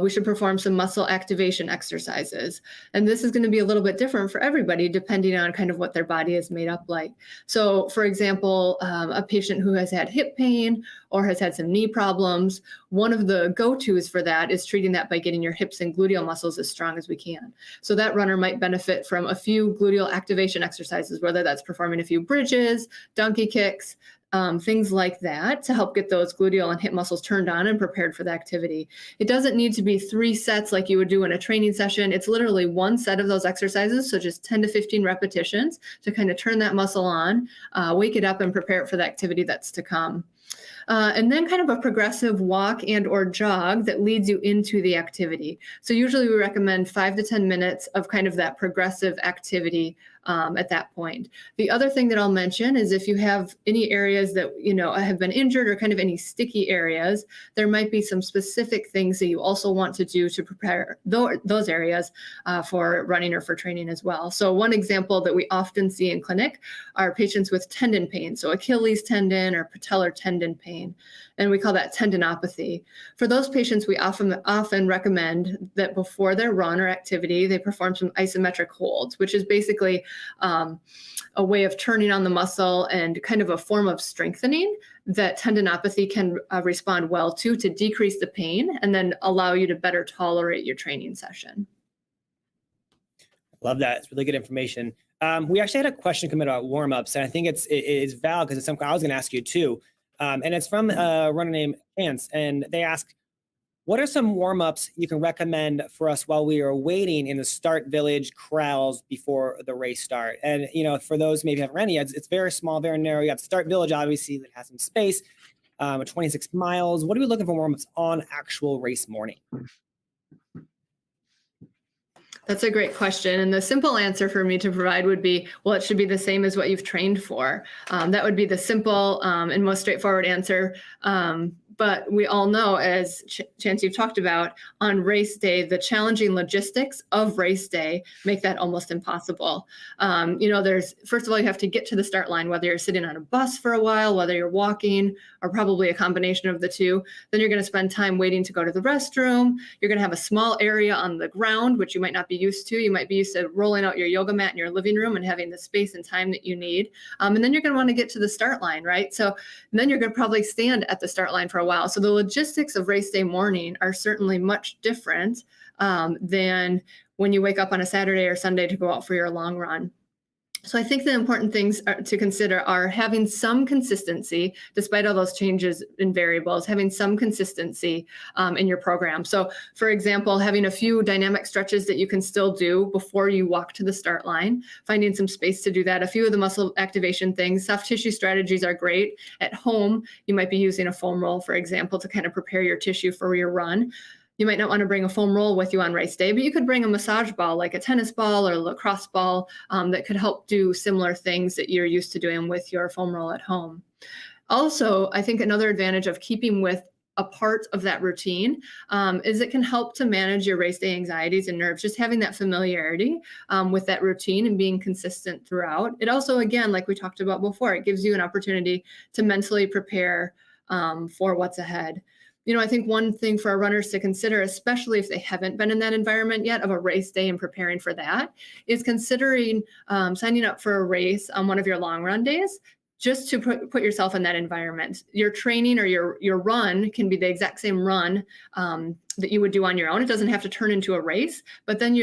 we should perform some muscle activation exercises. And this is going to be a little bit different for everybody depending on kind of what their body is made up like. So for example, a patient who has had hip pain or has had some knee problems, one of the go-tos for that is treating that by getting your hips and gluteal muscles as strong as we can. So that runner might benefit from a few gluteal activation exercises, whether that's performing a few bridges, donkey kicks, things like that to help get those gluteal and hip muscles turned on and prepared for the activity. It doesn't need to be 3 sets like you would do in a training session. It's literally 1 set of those exercises, so just 10 to 15 repetitions to kind of turn that muscle on, wake it up and prepare it for the activity that's to come. And then kind of a progressive walk and or jog that leads you into the activity. So usually we recommend 5 to 10 minutes of kind of that progressive activity at that point. The other thing that I'll mention is if you have any areas that, have been injured or kind of any sticky areas, there might be some specific things that you also want to do to prepare those areas for running or for training as well. So one example that we often see in clinic are patients with tendon pain. So Achilles tendon or patellar tendon pain. And we call that tendinopathy. For those patients, we often recommend that before their run or activity, they perform some isometric holds, which is basically a way of turning on the muscle and kind of a form of strengthening that tendinopathy can respond well to decrease the pain and then allow you to better tolerate your training session. Love that. It's really good information. We actually had a question come in about warm-ups, and I think it's valid because it's something I was going to ask you too. And it's from a runner named Chance, and they ask, what are some warm-ups you can recommend for us while we are waiting in the start village corrals before the race start? And, for those maybe haven't run yet, it's very small, very narrow. You got the start village, obviously, that has some space, 26 miles. What are we looking for warm-ups on actual race morning? That's a great question. And the simple answer for me to provide would be, well, it should be the same as what you've trained for. That would be the simple and most straightforward answer. But we all know, as Chance, you've talked about, on race day, the challenging logistics of race day make that almost impossible. First of all, you have to get to the start line, whether you're sitting on a bus for a while, whether you're walking, or probably a combination of the two. Then you're going to spend time waiting to go to the restroom. You're going to have a small area on the ground, which you might not be used to. You might be used to rolling out your yoga mat in your living room and having the space and time that you need. And then you're going to want to get to the start line, right? So then you're going to probably stand at the start line for a while. So the logistics of race day morning are certainly much different than when you wake up on a Saturday or Sunday to go out for your long run. So I think the important things to consider are having some consistency, despite all those changes in variables, having some consistency in your program. So for example, having a few dynamic stretches that you can still do before you walk to the start line, finding some space to do that. A few of the muscle activation things, soft tissue strategies are great. At home, you might be using a foam roll, for example, to kind of prepare your tissue for your run. You might not want to bring a foam roll with you on race day, but you could bring a massage ball like a tennis ball or a lacrosse ball that could help do similar things that you're used to doing with your foam roll at home. Also, I think another advantage of keeping with a part of that routine is it can help to manage your race day anxieties and nerves, just having that familiarity with that routine and being consistent throughout. It also, again, like we talked about before, it gives you an opportunity to mentally prepare for what's ahead. I think one thing for our runners to consider, especially if they haven't been in that environment yet of a race day and preparing for that, is considering signing up for a race on one of your long run days, just to put yourself in that environment. Your training or your run can be the exact same run that you would do on your own. It doesn't have to turn into a race, but then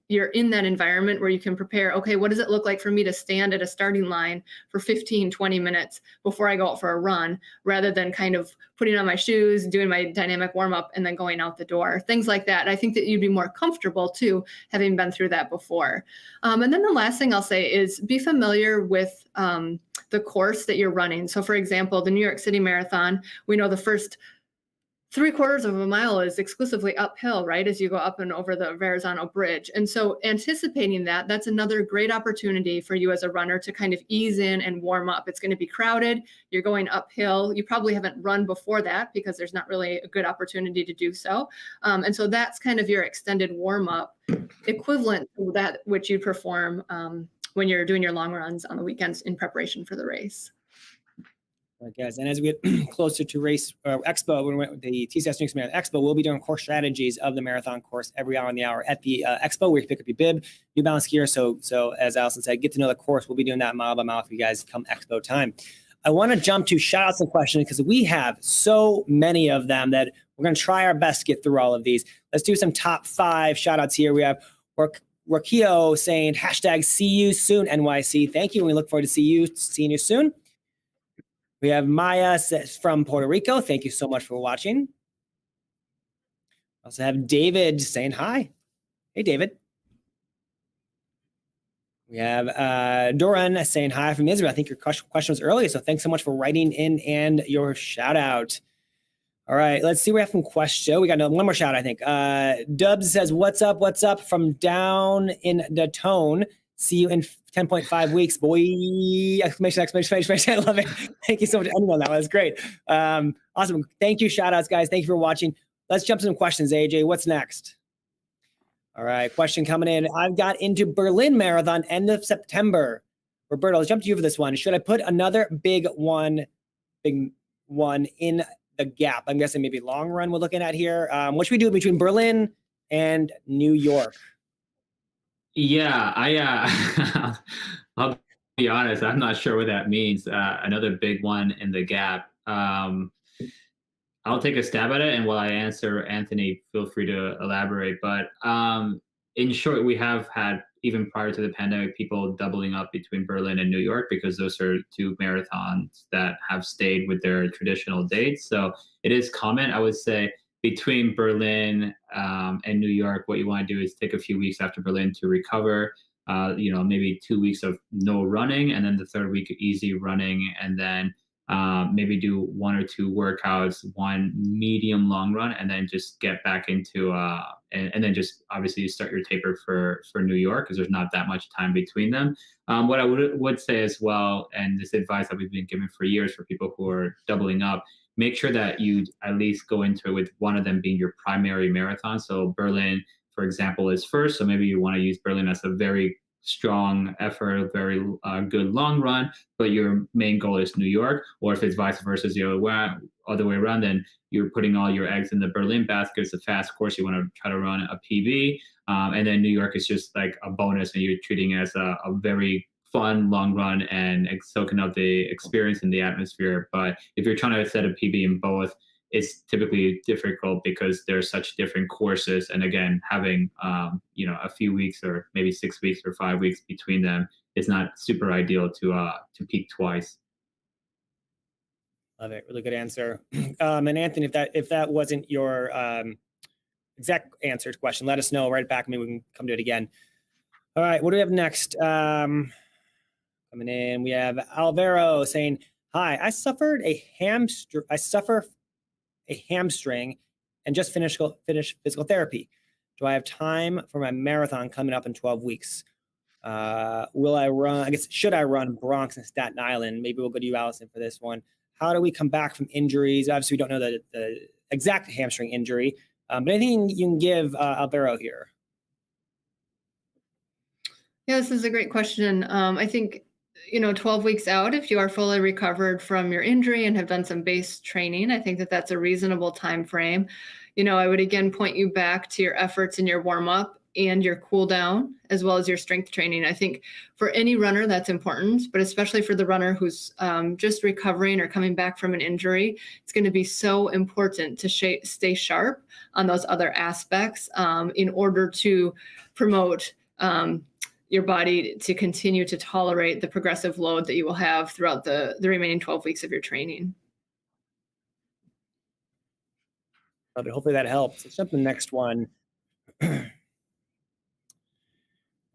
you're in that environment where you can prepare, okay, what does it look like for me to stand at a starting line for 15, 20 minutes before I go out for a run, rather than kind of putting on my shoes, doing my dynamic warm up, and then going out the door, things like that. I think that you'd be more comfortable too, having been through that before. And then the last thing I'll say is be familiar with the course that you're running. So for example, the New York City Marathon, we know the first 3/4 of a mile is exclusively uphill, right? As you go up and over the Verrazano Bridge. And so anticipating that, that's another great opportunity for you as a runner to kind of ease in and warm up. It's going to be crowded. You're going uphill. You probably haven't run before that because there's not really a good opportunity to do so. And so that's kind of your extended warm up, equivalent to that which you perform when you're doing your long runs on the weekends in preparation for the race. All right, guys, and as we get closer to race expo, when we went with the TCS New York Marathon Expo, we'll be doing course strategies of the marathon course every hour on the hour at the expo, where you pick up your bib, New Balance gear. So as Allison said, get to know the course. We'll be doing that mile by mile for you guys come expo time. I want to jump to shout outs and questions because we have so many of them that we're going to try our best to get through all of these. Let's do some top 5 shout outs here. We have Rakio saying hashtag see you soon NYC. Thank you. And we look forward to seeing you soon. We have Maya from Puerto Rico. Thank you so much for watching. We also have David saying hi. Hey, David. We have Doran saying hi from Israel. I think your question was earlier, so thanks so much for writing in and your shout out. All right, let's see what we have from question. We got one more shout, I think. Dubs says, what's up from down in the tone. See you in 10.5 weeks, boy. Exclamation. I love it. Thank you so much. Anyone, that was great. Awesome. Thank you. Shout outs, guys. Thank you for watching. Let's jump to some questions. AJ, what's next? All right. Question coming in. I've got into Berlin Marathon end of September. Roberto, let's jump to you for this one. Should I put another big one in the gap? I'm guessing maybe long run we're looking at here. What should we do between Berlin and New York? Yeah, I'll be honest, I'm not sure what that means. Another big one in the gap. I'll take a stab at it, and while I answer, Anthony, feel free to elaborate. But in short, we have had, even prior to the pandemic, people doubling up between Berlin and New York because those are 2 marathons that have stayed with their traditional dates. So it is common, I would say. Between Berlin and New York, what you want to do is take a few weeks after Berlin to recover, maybe 2 weeks of no running, and then the 3rd week easy running, and then maybe do 1 or 2 workouts, 1 medium long run, and then just get back into, and then just obviously start your taper for New York because there's not that much time between them. What I would say as well, and this advice that we've been given for years for people who are doubling up, make sure that you at least go into it with one of them being your primary marathon. So Berlin, for example, is first. So maybe you want to use Berlin as a very strong effort, very good long run, but your main goal is New York. Or if it's vice versa, the other way around, then you're putting all your eggs in the Berlin basket. It's a fast course. You want to try to run a PB. And then New York is just like a bonus, and you're treating it as a very fun long run and soaking up the experience and the atmosphere. But if you're trying to set a PB in both, it's typically difficult because there's such different courses. And again, having a few weeks or maybe 6 weeks or 5 weeks between them is not super ideal to peak twice. Love it. Really good answer. And Anthony, if that wasn't your exact answer to the question, let us know right back. Maybe we can come to it again. All right. What do we have next? Coming in, we have Alvaro saying, hi, I suffer a hamstring and just finished physical therapy. Do I have time for my marathon coming up in 12 weeks? Will I run? I guess, should I run Bronx and Staten Island? Maybe we'll go to you, Allison, for this one. How do we come back from injuries? Obviously, we don't know the exact hamstring injury, but anything you can give Alvaro here? Yeah, this is a great question. I think 12 weeks out, if you are fully recovered from your injury and have done some base training, I think that that's a reasonable time frame. I would again point you back to your efforts in your warm up and your cool down, as well as your strength training. I think for any runner that's important, but especially for the runner who's just recovering or coming back from an injury, it's going to be so important to stay sharp on those other aspects in order to promote your body to continue to tolerate the progressive load that you will have throughout the remaining 12 weeks of your training. Hopefully that helps. Let's jump to the next one.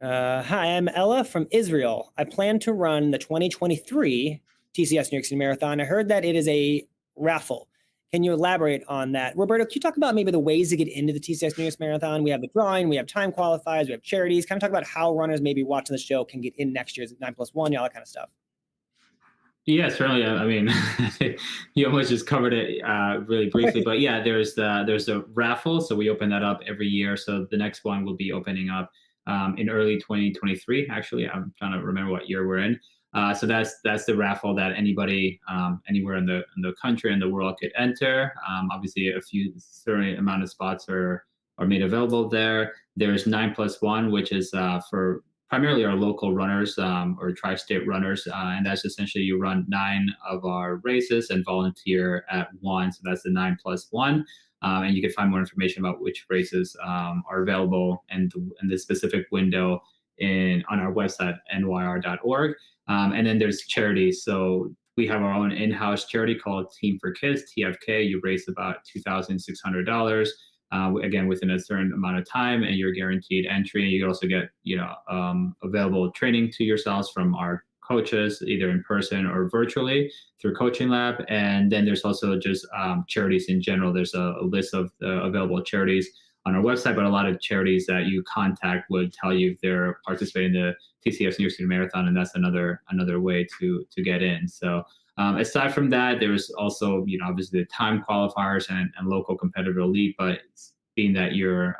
Hi, I'm Ella from Israel. I plan to run the 2023 TCS New York City Marathon. I heard that it is a raffle. Can you elaborate on that? Roberto, can you talk about maybe the ways to get into the TCS New York Marathon? We have the drawing, we have time qualifiers, we have charities. Kind of talk about how runners maybe watching the show can get in next year's 9+1, all that kind of stuff. Yeah, certainly. I mean, you almost just covered it really briefly, but yeah, there's a raffle. So we open that up every year. So the next one will be opening up in early 2023. Actually, I'm trying to remember what year we're in. So that's the raffle that anybody anywhere in the country and the world could enter. Obviously, a few certain amount of spots are made available there. There's 9+1, which is for primarily our local runners or tri-state runners, and that's essentially you run 9 of our races and volunteer at 1. So that's the 9+1. And you can find more information about which races are available and the specific window on our website, nyrr.org. And then there's charities. So we have our own in-house charity called Team for Kids, TFK. You raise about $2,600. Again, within a certain amount of time, and you're guaranteed entry. You also get, available training to yourselves from our coaches, either in person or virtually through Coaching Lab. And then there's also just charities in general. There's a list of available charities on our website, but a lot of charities that you contact would tell you if they're participating in the TCS New York City Marathon, and that's another way to get in. So aside from that, there's also, obviously the time qualifiers and local competitive elite, but being that you're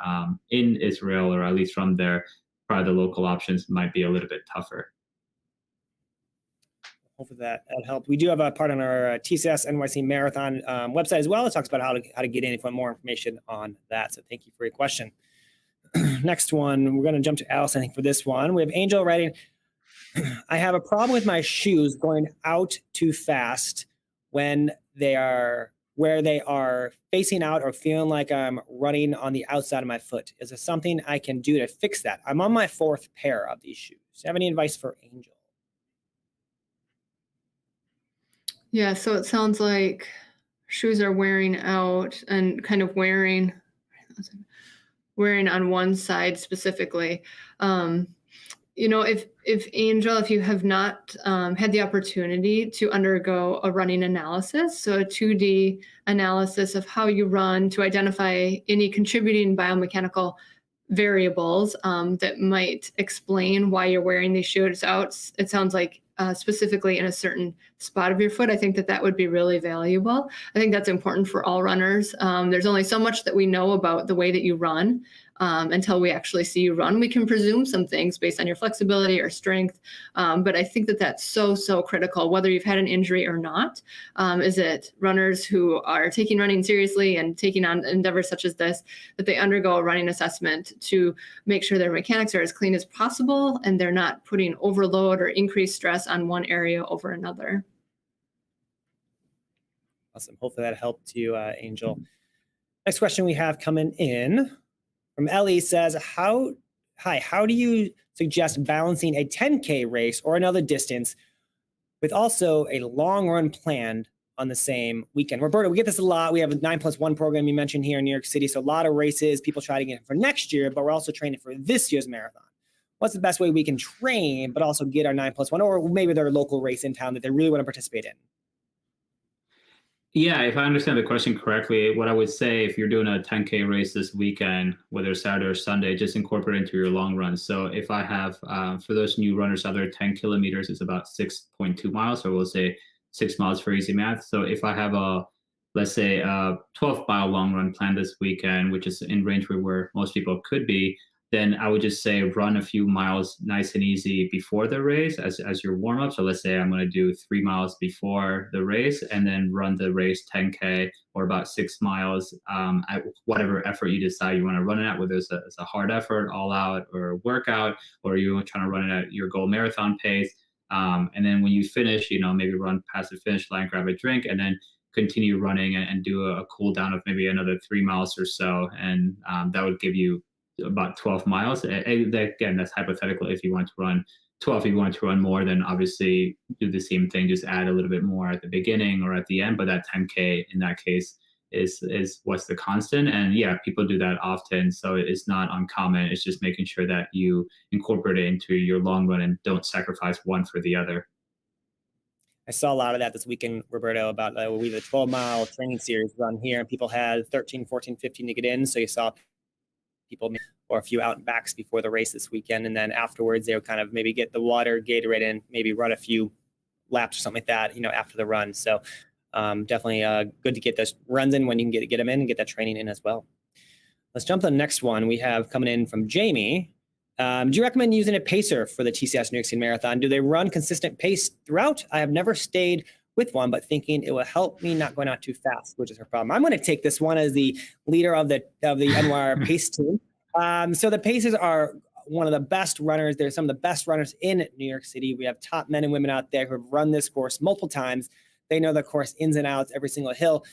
in Israel, or at least from there, probably the local options might be a little bit tougher. Hopefully that helped. We do have a part on our TCS NYC Marathon website as well. It talks about how to get in if you want more information on that. So thank you for your question. Next one, we're going to jump to Allison, I think, for this one. We have Angel writing, I have a problem with my shoes going out too fast when they are facing out or feeling like I'm running on the outside of my foot. Is there something I can do to fix that? I'm on my 4th pair of these shoes. Do you have any advice for Angel? Yeah, so it sounds like shoes are wearing out and kind of wearing on one side specifically. If Angel, if you have not had the opportunity to undergo a running analysis, so a 2D analysis of how you run to identify any contributing biomechanical variables that might explain why you're wearing these shoes out, it sounds like specifically in a certain spot of your foot, I think that would be really valuable. I think that's important for all runners. There's only so much that we know about the way that you run until we actually see you run. We can presume some things based on your flexibility or strength, but I think that that's so critical, whether you've had an injury or not. Is it runners who are taking running seriously and taking on endeavors such as this, that they undergo a running assessment to make sure their mechanics are as clean as possible and they're not putting overload or increased stress on one area over another. Awesome. Hopefully that helped you, Angel. Next question we have coming in from Ellie says, how do you suggest balancing a 10K race or another distance with also a long run planned on the same weekend? Roberto, we get this a lot. We have a 9+1 program you mentioned here in New York City. So a lot of races, people try to get it for next year, but we're also training for this year's marathon. What's the best way we can train, but also get our 9+1, or maybe their local race in town that they really want to participate in? Yeah, if I understand the question correctly, what I would say, if you're doing a 10K race this weekend, whether Saturday or Sunday, just incorporate it into your long run. So if I have, for those new runners out there, 10 kilometers is about 6.2 miles, or we'll say 6 miles for easy math. So if I have let's say a 12-mile long run planned this weekend, which is in range where most people could be, then I would just say run a few miles nice and easy before the race as your warm up. So let's say I'm going to do 3 miles before the race and then run the race 10K or about 6 miles at whatever effort you decide you want to run it at, whether it's a hard effort, all out, or a workout, or you're trying to run it at your goal marathon pace. And then when you finish, maybe run past the finish line, grab a drink, and then continue running and do a cool down of maybe another 3 miles or so. And that would give you about 12 miles. Again, that's hypothetical. If you want to run 12, if you want to run more, then obviously do the same thing, just add a little bit more at the beginning or at the end. But that 10K in that case is what's the constant. And yeah, people do that often, so it's not uncommon. It's just making sure that you incorporate it into your long run and don't sacrifice one for the other. I saw a lot of that this weekend, Roberto, about we had a 12-mile training series run here, and people had 13, 14, 15 to get in. So you saw people or a few out and backs before the race this weekend. And then afterwards, they would kind of maybe get the water, Gatorade in, maybe run a few laps or something like that, after the run. So definitely good to get those runs in when you can get them in and get that training in as well. Let's jump to the next one. We have coming in from Jamie. Do you recommend using a pacer for the TCS New York City Marathon? Do they run consistent pace throughout? I have never stayed with one, but thinking it will help me not going out too fast, which is her problem. I'm going to take this one as the leader of the NYRR Pace team. So the Pacers are one of the best runners. They're some of the best runners in New York City. We have top men and women out there who have run this course multiple times. They know the course ins and outs, every single hill.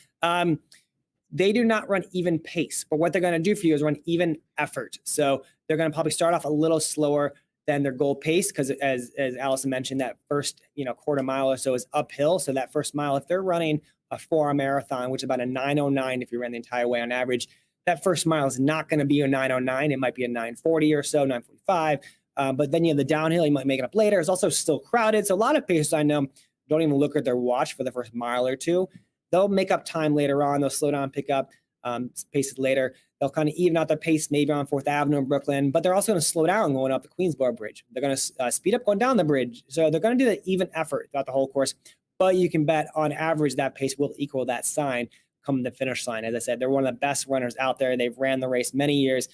They do not run even pace, but what they're going to do for you is run even effort. So they're going to probably start off a little slower than their goal pace, because as Allison mentioned, that first quarter mile or so is uphill. So that first mile, if they're running a 4-hour marathon, which is about a 9:09 if you ran the entire way on average, that first mile is not going to be a 9:09. It might be a 9:40 or so, 9:45. But then you have the downhill. You might make it up later. It's also still crowded. So a lot of pacers I know don't even look at their watch for the first mile or two. They'll make up time later on. They'll slow down, pick up paces later. They'll kind of even out their pace maybe on 4th Avenue in Brooklyn, but they're also going to slow down going up the Queensboro Bridge. They're going to speed up going down the bridge. So they're going to do the even effort throughout the whole course. But you can bet on average that pace will equal that sign come the finish line. As I said, they're one of the best runners out there. They've ran the race many years.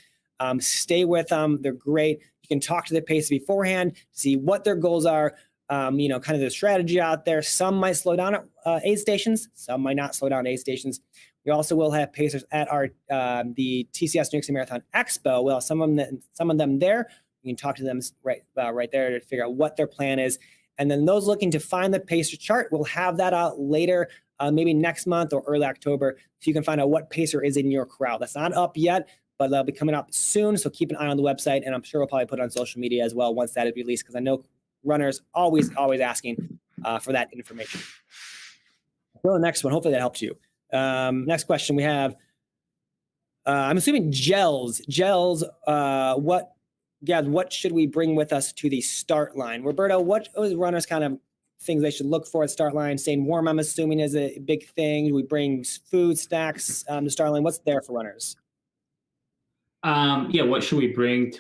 Stay with them. They're great. You can talk to the pace beforehand, see what their goals are. Kind of the strategy out there. Some might slow down at aid stations. Some might not slow down at aid stations. We also will have pacers at our the TCS New York City Marathon Expo. We'll have some of them there. You can talk to them right there to figure out what their plan is. And then those looking to find the pacer chart, we'll have that out later, maybe next month or early October, so you can find out what pacer is in your crowd. That's not up yet, but they'll be coming up soon. So keep an eye on the website, and I'm sure we'll probably put it on social media as well once that is released, because I know runners always asking for that information. So the next one, hopefully that helps you. Next question we have, I'm assuming gels, what should we bring with us to the start line? Roberto, what are runners kind of things they should look for at start line? Staying warm, I'm assuming, is a big thing. We bring food, snacks to start line. What's there for runners? What should we bring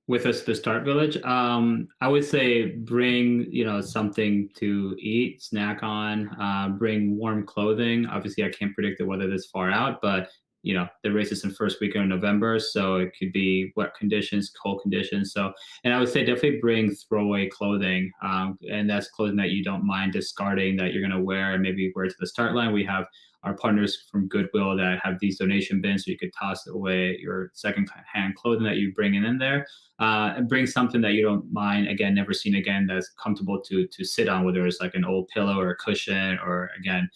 with us to the start village? I would say bring, something to eat, snack on, bring warm clothing. Obviously I can't predict the weather this far out, but the race is in first weekend of November, so it could be wet conditions, cold conditions. So, and I would say definitely bring throwaway clothing, and that's clothing that you don't mind discarding, that you're going to wear and maybe wear to the start line. We have our partners from Goodwill that have these donation bins, so you could toss away your second-hand clothing that you bring in there, and bring something that you don't mind, again, never seen again, that's comfortable to sit on, whether it's like an old pillow or a cushion, or again,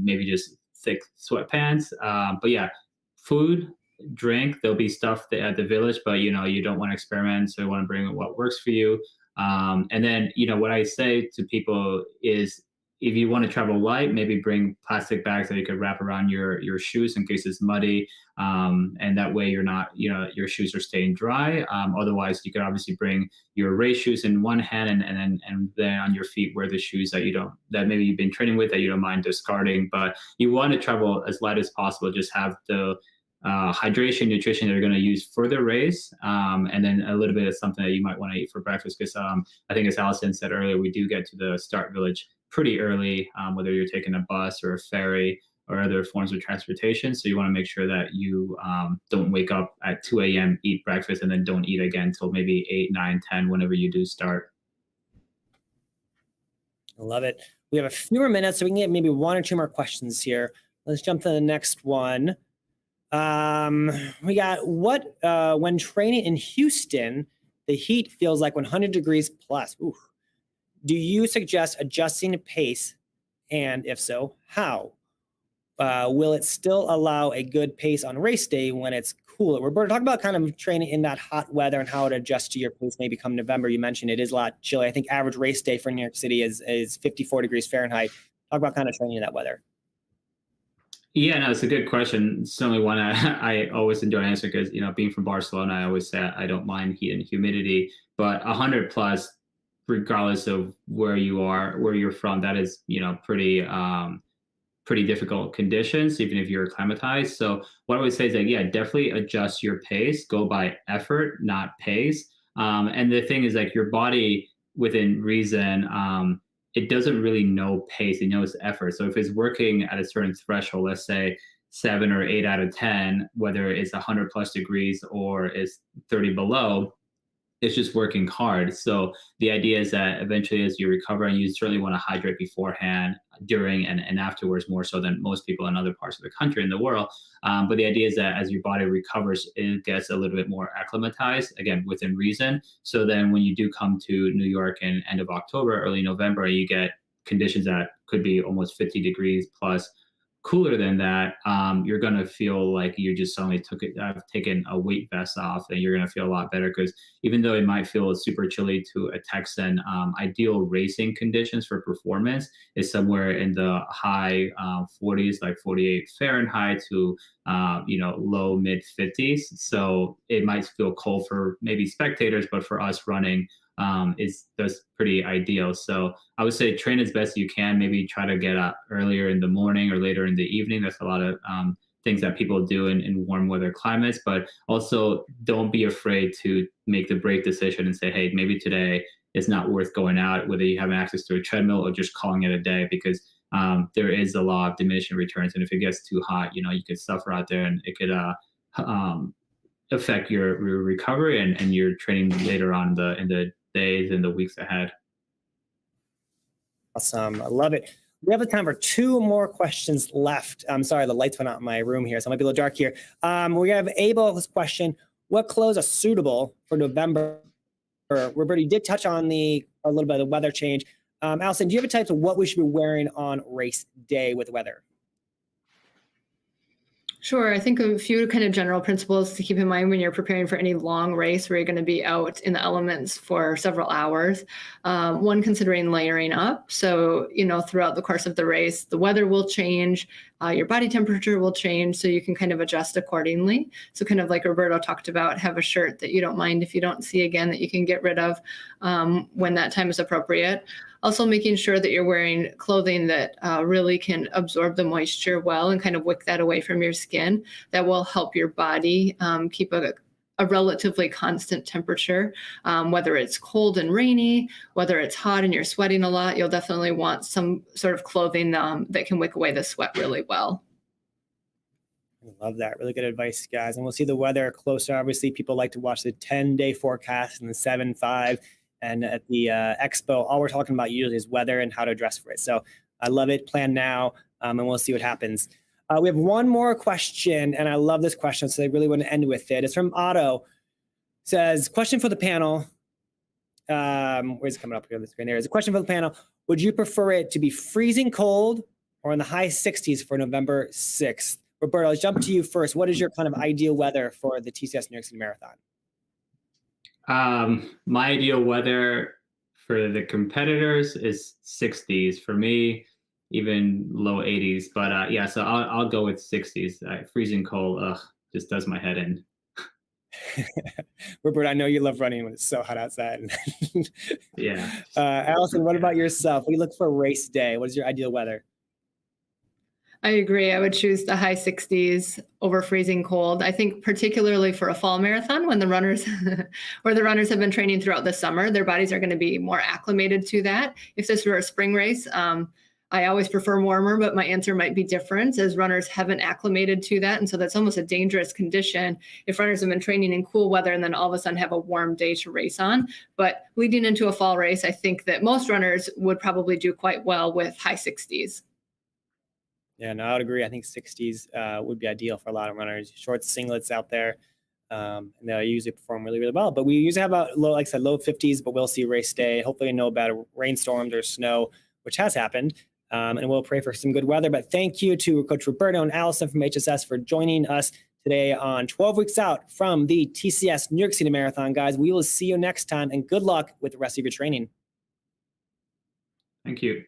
maybe just thick sweatpants. But yeah, food, drink, there'll be stuff at the village, but you don't want to experiment, so you want to bring what works for you. And then what I say to people is, if you want to travel light, maybe bring plastic bags that you could wrap around your shoes in case it's muddy, and that way you're not, your shoes are staying dry. Otherwise, you could obviously bring your race shoes in one hand, and then on your feet wear the shoes that maybe you've been training with, that you don't mind discarding. But you want to travel as light as possible. Just have the hydration, nutrition that you're going to use for the race, and then a little bit of something that you might want to eat for breakfast. Because I think, as Allison said earlier, we do get to the start village pretty early, whether you're taking a bus or a ferry or other forms of transportation. So you want to make sure that you don't wake up at 2 a.m., eat breakfast, and then don't eat again until maybe 8, 9, 10, whenever you do start. I love it. We have a few more minutes, so we can get maybe one or two more questions here. Let's jump to the next one. We got when training in Houston, the heat feels like 100 degrees plus. Ooh. Do you suggest adjusting pace? And if so, how? Will it still allow a good pace on race day when it's cooler? We're talking about kind of training in that hot weather and how it adjusts to your pace maybe come November. You mentioned it is a lot chilly. I think average race day for New York City is 54 degrees Fahrenheit. Talk about kind of training in that weather. Yeah, no, it's a good question. Certainly one I always enjoy answering, because being from Barcelona, I always say I don't mind heat and humidity, but 100 plus, regardless of where you're from, that is, pretty difficult conditions, even if you're acclimatized. So what I would say is that, yeah, definitely adjust your pace, go by effort, not pace. And the thing is, like, your body within reason, it doesn't really know pace, it knows effort. So if it's working at a certain threshold, let's say 7 or 8 out of 10, whether it's 100 plus degrees or it's 30 below, it's just working hard. So the idea is that eventually, as you recover, and you certainly want to hydrate beforehand, during, and afterwards, more so than most people in other parts of the country and the world. But the idea is that as your body recovers, it gets a little bit more acclimatized, again, within reason. So then when you do come to New York in end of October, early November, you get conditions that could be almost 50 degrees plus, cooler than that, you're going to feel like you just suddenly taken a weight vest off, and you're going to feel a lot better, because even though it might feel super chilly to a Texan, ideal racing conditions for performance is somewhere in the high 40s, like 48 Fahrenheit to low mid 50s. So it might feel cold for maybe spectators, but for us running, that's pretty ideal. So I would say train as best you can. Maybe try to get up earlier in the morning or later in the evening. That's a lot of things that people do in warm weather climates. But also, don't be afraid to make the break decision and say, hey, maybe today it's not worth going out, whether you have access to a treadmill or just calling it a day, because there is a law of diminishing returns. And if it gets too hot, you could suffer out there, and it could affect your recovery and your training later on in the days and the weeks ahead. Awesome. I love it. We have time for 2 more questions left. I'm sorry, the lights went out in my room here, so it might be a little dark here. We have Abel's question: what clothes are suitable for November? Roberto, you did touch on a little bit of the weather change. Allison, do you have a type of what we should be wearing on race day with weather? Sure. I think a few kind of general principles to keep in mind when you're preparing for any long race where you're going to be out in the elements for several hours. One, considering layering up. So, throughout the course of the race, the weather will change, your body temperature will change, so you can kind of adjust accordingly. So kind of like Roberto talked about, have a shirt that you don't mind if you don't see again, that you can get rid of when that time is appropriate. Also making sure that you're wearing clothing that really can absorb the moisture well and kind of wick that away from your skin. That will help your body keep a relatively constant temperature. Whether it's cold and rainy, whether it's hot and you're sweating a lot, you'll definitely want some sort of clothing that can wick away the sweat really well. I love that. Really good advice, guys. And we'll see the weather closer. Obviously, people like to watch the 10-day forecast and the 7-5. And at the expo, all we're talking about usually is weather and how to dress for it. So I love it. Plan now, and we'll see what happens. We have one more question, and I love this question, so I really want to end with it. It's from Otto. It says, question for the panel. Where's it coming up here on the screen? There is a question for the panel. Would you prefer it to be freezing cold or in the high 60s for November 6th? Roberto, I'll jump to you first. What is your kind of ideal weather for the TCS New York City Marathon? My ideal weather for the competitors is 60s. For me, even low 80s. But yeah, so I'll go with 60s. Freezing cold, just does my head in. Robert, I know you love running when it's so hot outside. Yeah. Allison, what about yourself? What do you look for race day? What is your ideal weather? I agree. I would choose the high 60s over freezing cold. I think particularly for a fall marathon, when the runners have been training throughout the summer, their bodies are going to be more acclimated to that. If this were a spring race, I always prefer warmer, but my answer might be different, as runners haven't acclimated to that. And so that's almost a dangerous condition if runners have been training in cool weather and then all of a sudden have a warm day to race on. But leading into a fall race, I think that most runners would probably do quite well with high 60s. Yeah, no, I would agree. I think 60s would be ideal for a lot of runners. Short singlets out there, and they usually perform really, really well. But we usually have about low 50s, but we'll see race day. Hopefully we know about rainstorms or snow, which has happened. And we'll pray for some good weather. But thank you to Coach Roberto and Allison from HSS for joining us today on 12 Weeks Out from the TCS New York City Marathon. Guys, we will see you next time, and good luck with the rest of your training. Thank you.